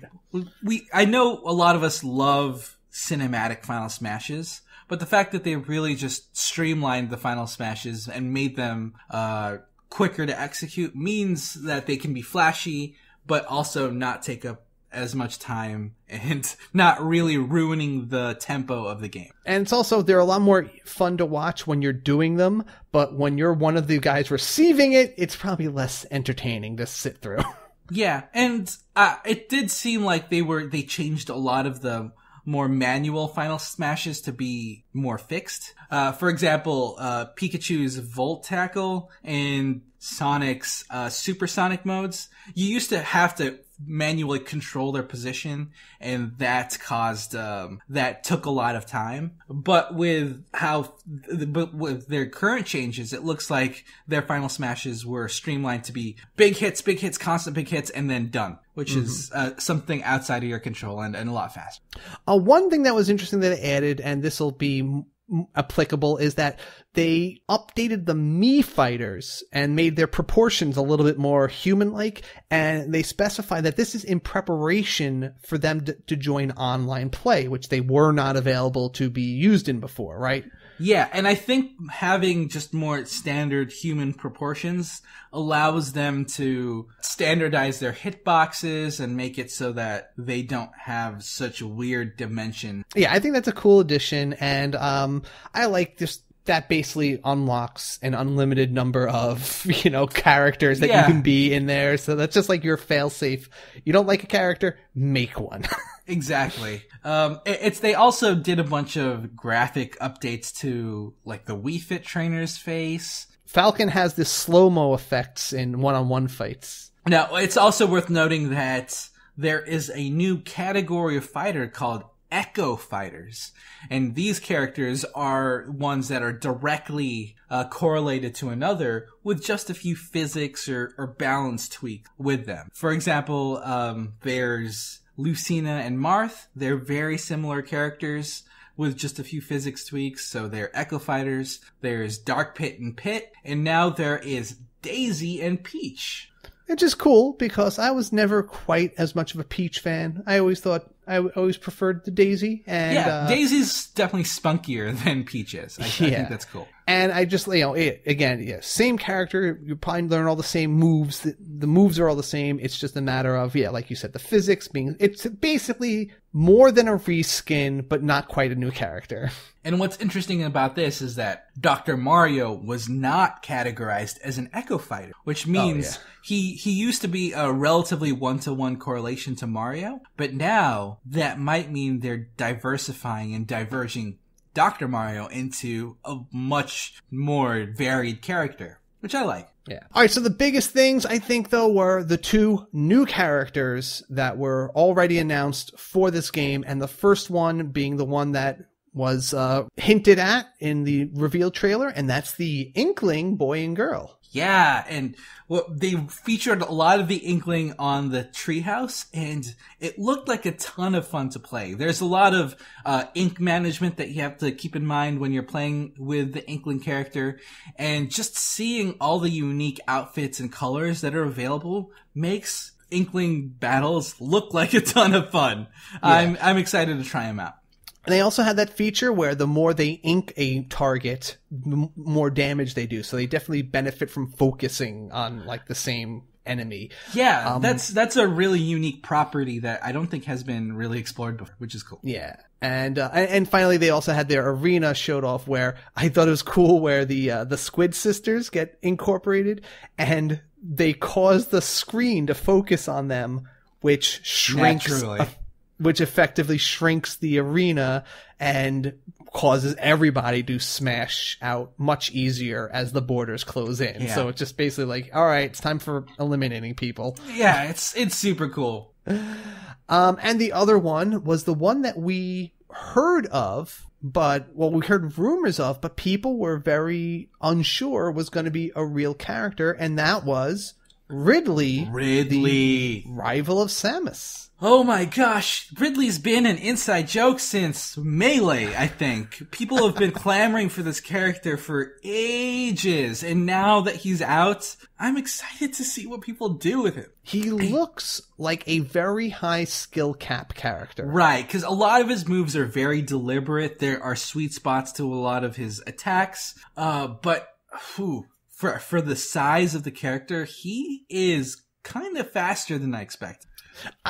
I know a lot of us love cinematic Final Smashes, but the fact that they really just streamlined the Final Smashes and made them quicker to execute means that they can be flashy, but also not take up as much time and not really ruining the tempo of the game. And it's also, they're a lot more fun to watch when you're doing them, but when you're one of the guys receiving it, it's probably less entertaining to sit through. Yeah, and it did seem like they changed a lot of the more manual Final Smashes to be more fixed. For example, Pikachu's Volt Tackle and Sonic's Supersonic modes, you used to have to manually control their position, and that took a lot of time. But with their current changes, it looks like their Final Smashes were streamlined to be big hits, constant big hits, and then done, which is something outside of your control and a lot faster. One thing that was interesting that they added, and this will be applicable, is that they updated the Mii fighters and made their proportions a little bit more human-like, and they specify that this is in preparation for them to join online play, which they were not available to be used in before, right? Yeah, and I think having just more standard human proportions allows them to standardize their hitboxes and make it so that they don't have such weird dimension. Yeah, I think that's a cool addition, and I like this. That basically unlocks an unlimited number of, characters that you can be in there. So that's just like your fail-safe. You don't like a character, make one. Exactly. They also did a bunch of graphic updates to, like, the Wii Fit trainer's face. Falcon has this slow-mo effects in one-on-one fights. Now, it's also worth noting that there is a new category of fighter called Echo Fighters. And these characters are ones that are directly correlated to another with just a few physics or balance tweaks with them. For example, there's Lucina and Marth. They're very similar characters with just a few physics tweaks, so they're Echo Fighters. There's Dark Pit and Pit, and now there is Daisy and Peach. Which is cool, because I was never quite as much of a Peach fan. I always preferred the Daisy. And, yeah, Daisy's definitely spunkier than Peach is. I think that's cool. And I just, same character. You probably learn all the same moves. The moves are all the same. It's just a matter of, like you said, the physics it's basically more than a reskin, but not quite a new character. And what's interesting about this is that Dr. Mario was not categorized as an Echo Fighter, which means he used to be a relatively one-to-one correlation to Mario, but now that might mean they're diversifying and diverging Dr. Mario into a much more varied character, which I like. Yeah. All right. So the biggest things, I think, though, were the two new characters that were already announced for this game. And the first one being the one that was hinted at in the reveal trailer. And that's the Inkling boy and girl. Yeah, and they featured a lot of the Inkling on the treehouse, and it looked like a ton of fun to play. There's a lot of ink management that you have to keep in mind when you're playing with the Inkling character, and just seeing all the unique outfits and colors that are available makes Inkling battles look like a ton of fun. Yeah. I'm excited to try them out. And they also had that feature where the more they ink a target, the more damage they do. So they definitely benefit from focusing on like the same enemy. Yeah, that's a really unique property that I don't think has been really explored before, which is cool. Yeah. And finally, they also had their arena showed off, where I thought it was cool, where the Squid Sisters get incorporated, and they cause the screen to focus on them, which shrinks, which effectively shrinks the arena and causes everybody to smash out much easier as the borders close in. Yeah. So it's just basically like, all right, it's time for eliminating people. Yeah, it's super cool. And the other one was the one that we heard of, we heard rumors of, but people were very unsure was going to be a real character, and that was Ridley. Ridley. The rival of Samus. Oh my gosh, Ridley's been an inside joke since Melee, I think. People have been clamoring for this character for ages, and now that he's out, I'm excited to see what people do with him. He looks like a very high skill cap character. Right, because a lot of his moves are very deliberate. There are sweet spots to a lot of his attacks, but for the size of the character, he is kind of faster than I expected.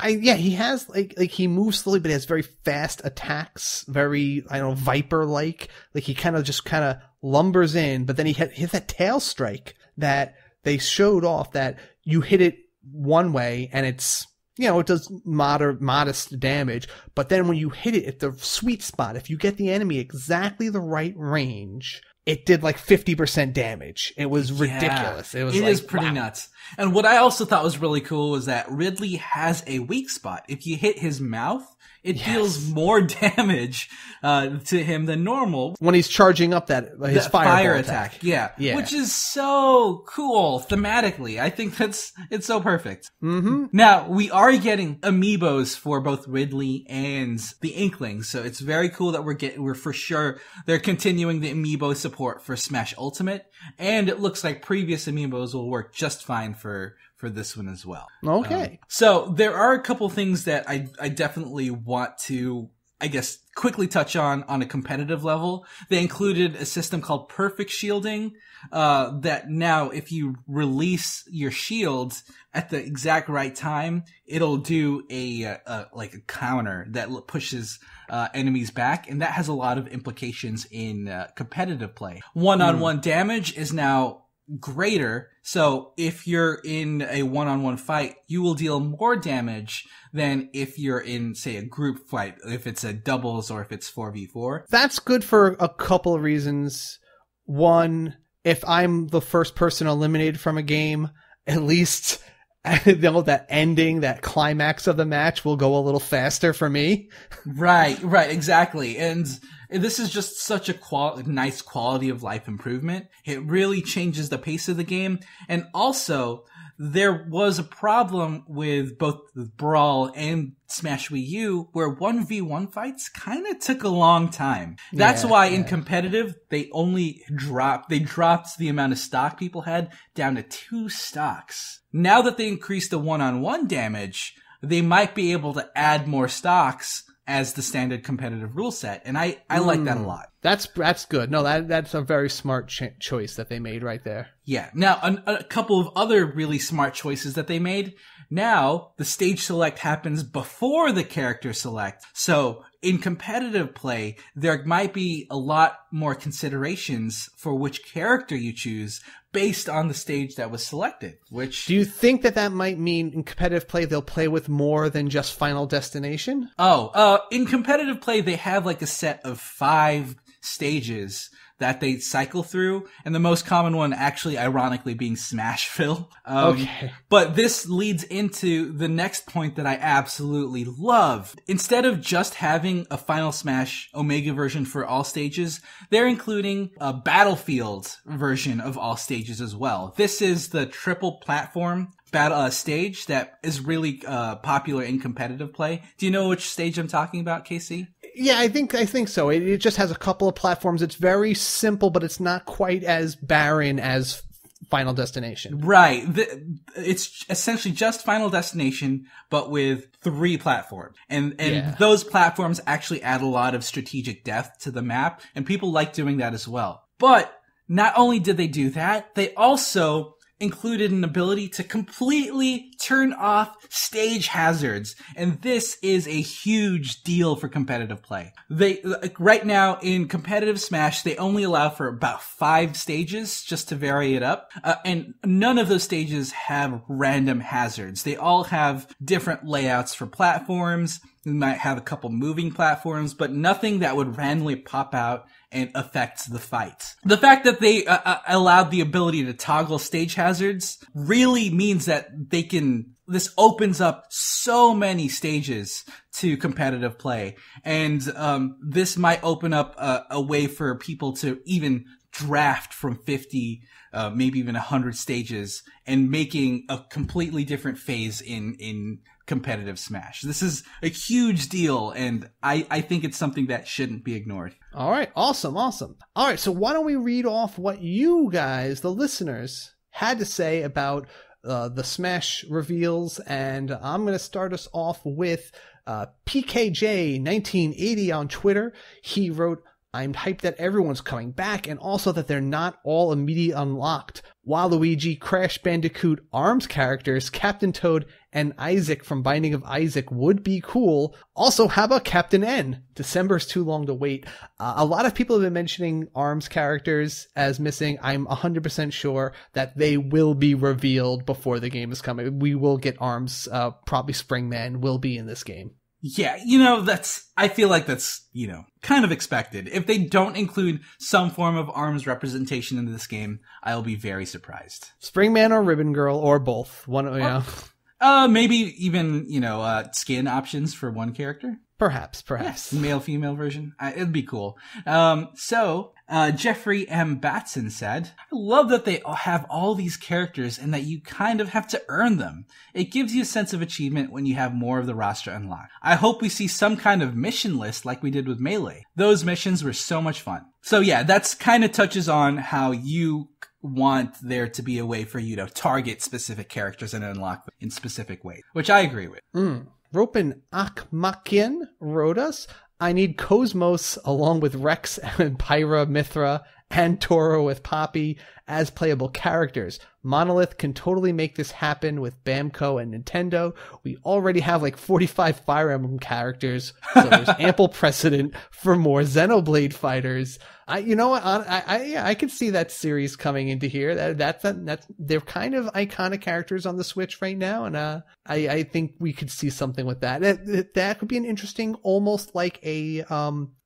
He has like he moves slowly, but he has very fast attacks, very Viper-like. Like he kind of lumbers in, but then he has that tail strike that they showed off that you hit it one way and it's it does modest damage, but then when you hit it at the sweet spot, if you get the enemy exactly the right range, it did like 50% damage. It was ridiculous. It is pretty nuts. And what I also thought was really cool was that Ridley has a weak spot. If you hit his mouth, it deals more damage to him than normal when he's charging up his fire attack. Yeah, which is so cool thematically. I think it's so perfect. Mm-hmm. Now we are getting amiibos for both Ridley and the Inklings, so it's very cool that we're for sure they're continuing the amiibo support for Smash Ultimate, and it looks like previous amiibos will work just fine for this one as well. Okay. So there are a couple things that I definitely want to, I guess, quickly touch on a competitive level. They included a system called perfect shielding, that now if you release your shield at the exact right time, it'll do a counter that pushes enemies back, and that has a lot of implications in competitive play. One-on-one damage is now greater, so if you're in a one-on-one fight, you will deal more damage than if you're in, say, a group fight, if it's a doubles or if it's 4v4. That's good for a couple of reasons. One, if I'm the first person eliminated from a game, at least that ending, that climax of the match will go a little faster for me. Right, exactly. And this is just such a nice quality of life improvement. It really changes the pace of the game. And also, there was a problem with both the Brawl and Smash Wii U where 1v1 fights kind of took a long time. That's why in competitive, they dropped the amount of stock people had down to 2 stocks. Now that they increased the one-on-one damage, they might be able to add more stocks as the standard competitive rule set, and I like that a lot. That's good. No, that's a very smart choice that they made right there. Yeah. Now, a couple of other really smart choices that they made. Now, the stage select happens before the character select. So, in competitive play, there might be a lot more considerations for which character you choose based on the stage that was selected. Which do you think that might mean in competitive play they'll play with more than just Final Destination? In competitive play they have like a set of 5 stages that they cycle through, and the most common one actually ironically being Smashville. Okay. But this leads into the next point that I absolutely love. Instead of just having a Final Smash Omega version for all stages, they're including a Battlefield version of all stages as well. This is the triple platform battle stage that is really popular in competitive play. Do you know which stage I'm talking about, Casey? Yeah, I think so. It just has a couple of platforms. It's very simple, but it's not quite as barren as Final Destination. Right. It's essentially just Final Destination, but with 3 platforms. And those platforms actually add a lot of strategic depth to the map, and people like doing that as well. But not only did they do that, they also included an ability to completely turn off stage hazards. And this is a huge deal for competitive play. Right now in competitive Smash, they only allow for about 5 stages just to vary it up. And none of those stages have random hazards. They all have different layouts for platforms. They might have a couple moving platforms, but nothing that would randomly pop out and affect the fight. The fact that they allowed the ability to toggle stage hazards really means that this opens up so many stages to competitive play. And this might open up a way for people to even draft from 50, maybe even 100 stages and making a completely different phase in competitive Smash. This is a huge deal, and I think it's something that shouldn't be ignored. All right. Awesome. All right. So why don't we read off what you guys, the listeners, had to say about the Smash reveals, and I'm going to start us off with PKJ1980 on Twitter. He wrote, "I'm hyped that everyone's coming back, and also that they're not all immediately unlocked. Waluigi, Crash Bandicoot, ARMS characters, Captain Toad, and Isaac from Binding of Isaac would be cool. Also, how about Captain N? December's too long to wait." A lot of people have been mentioning ARMS characters as missing. I'm 100% sure that they will be revealed before the game is coming. We will get ARMS, probably Springman will be in this game. Yeah, I feel like that's, kind of expected. If they don't include some form of ARMS representation into this game, I'll be very surprised. Springman or Ribbon Girl or both. Maybe even, skin options for one character. Perhaps. Yes, male-female version. It'd be cool. Jeffrey M. Batson said, "I love that they have all these characters and that you kind of have to earn them. It gives you a sense of achievement when you have more of the roster unlocked. I hope we see some kind of mission list like we did with Melee. Those missions were so much fun." So yeah, that's kind of touches on how you want there to be a way for you to target specific characters and unlock them in specific ways, which I agree with. Ropin Akmakian wrote us, "I need Cosmos along with Rex and Pyra, Mithra, and Toro with Poppy as playable characters. Monolith can totally make this happen with Bamco and Nintendo. We already have like 45 Fire Emblem characters, so there's ample precedent for more Xenoblade fighters." I can see that series coming into here. They're kind of iconic characters on the Switch right now, and I think we could see something with that. That could be an interesting, almost like a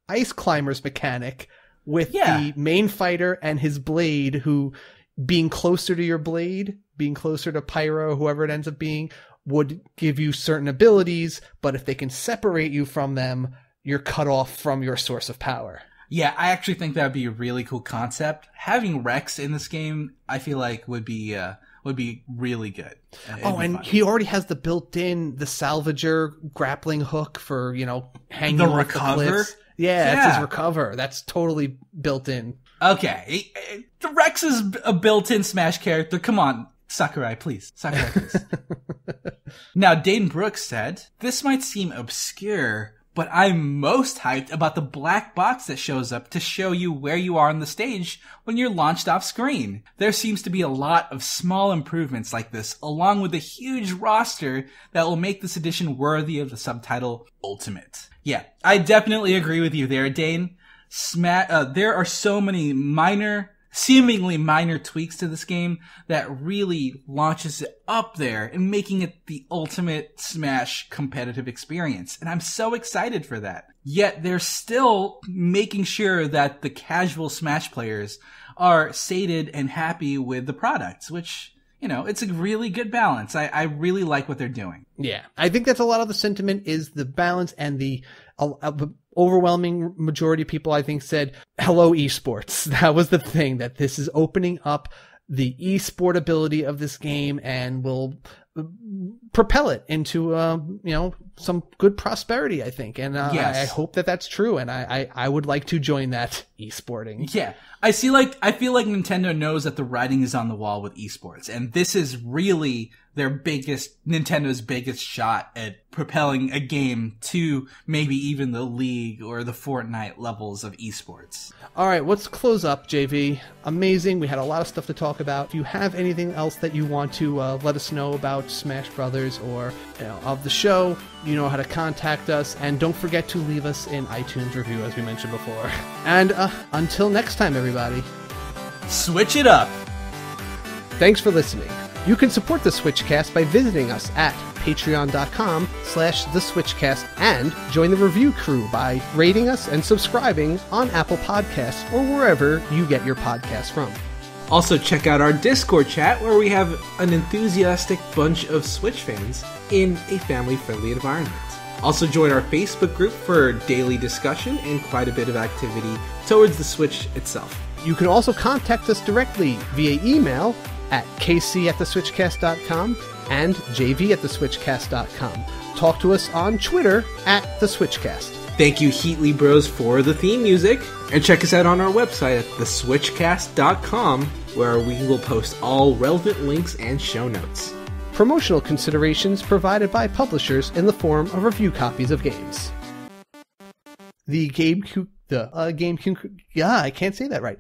Ice Climbers mechanic with the main fighter and his blade, who being closer to your blade, being closer to Pyro, whoever it ends up being, would give you certain abilities, but if they can separate you from them, you're cut off from your source of power. Yeah, I actually think that would be a really cool concept. Having Rex in this game, I feel like would be really good. And he already has the built-in, the salvager grappling hook for, hanging the off recover. The cliffs. Yeah, that's his recover. That's totally built in. Okay. Rex is a built-in Smash character. Come on, Sakurai, please. Now, Dane Brooks said, "This might seem obscure, but I'm most hyped about the black box that shows up to show you where you are on the stage when you're launched off screen. There seems to be a lot of small improvements like this, along with a huge roster that will make this edition worthy of the subtitle Ultimate." Yeah, I definitely agree with you there, Dane. There are so many seemingly minor tweaks to this game that really launches it up there and making it the ultimate Smash competitive experience. And I'm so excited for that. Yet they're still making sure that the casual Smash players are sated and happy with the products, which, it's a really good balance. I really like what they're doing. Yeah, I think that's a lot of the sentiment is the balance, and the overwhelming majority of people, I think, said, hello, esports. That was the thing, that this is opening up the esport ability of this game and will propel it into, some good prosperity, I think. And yes. I hope that that's true. And I would like to join that esporting. Yeah. I feel like Nintendo knows that the writing is on the wall with esports, and this is really Nintendo's biggest shot at propelling a game to maybe even the League or the Fortnite levels of esports. All right, let's close up, JV. Amazing. We had a lot of stuff to talk about. If you have anything else that you want to let us know about Smash Brothers or of the show, you know how to contact us. And don't forget to leave us an iTunes review, as we mentioned before. And until next time, everybody. Switch it up. Thanks for listening. You can support the SwitchCast by visiting us at patreon.com/theswitchcast and join the review crew by rating us and subscribing on Apple Podcasts or wherever you get your podcasts from. Also, check out our Discord chat where we have an enthusiastic bunch of Switch fans in a family-friendly environment. Also, join our Facebook group for daily discussion and quite a bit of activity towards the Switch itself. You can also contact us directly via email at kc@theswitchcast.com and jv@theswitchcast.com. Talk to us on Twitter @theswitchcast. Thank you, HeatleyBros, for the theme music. And check us out on our website at theswitchcast.com, where we will post all relevant links and show notes. Promotional considerations provided by publishers in the form of review copies of games. I can't say that right.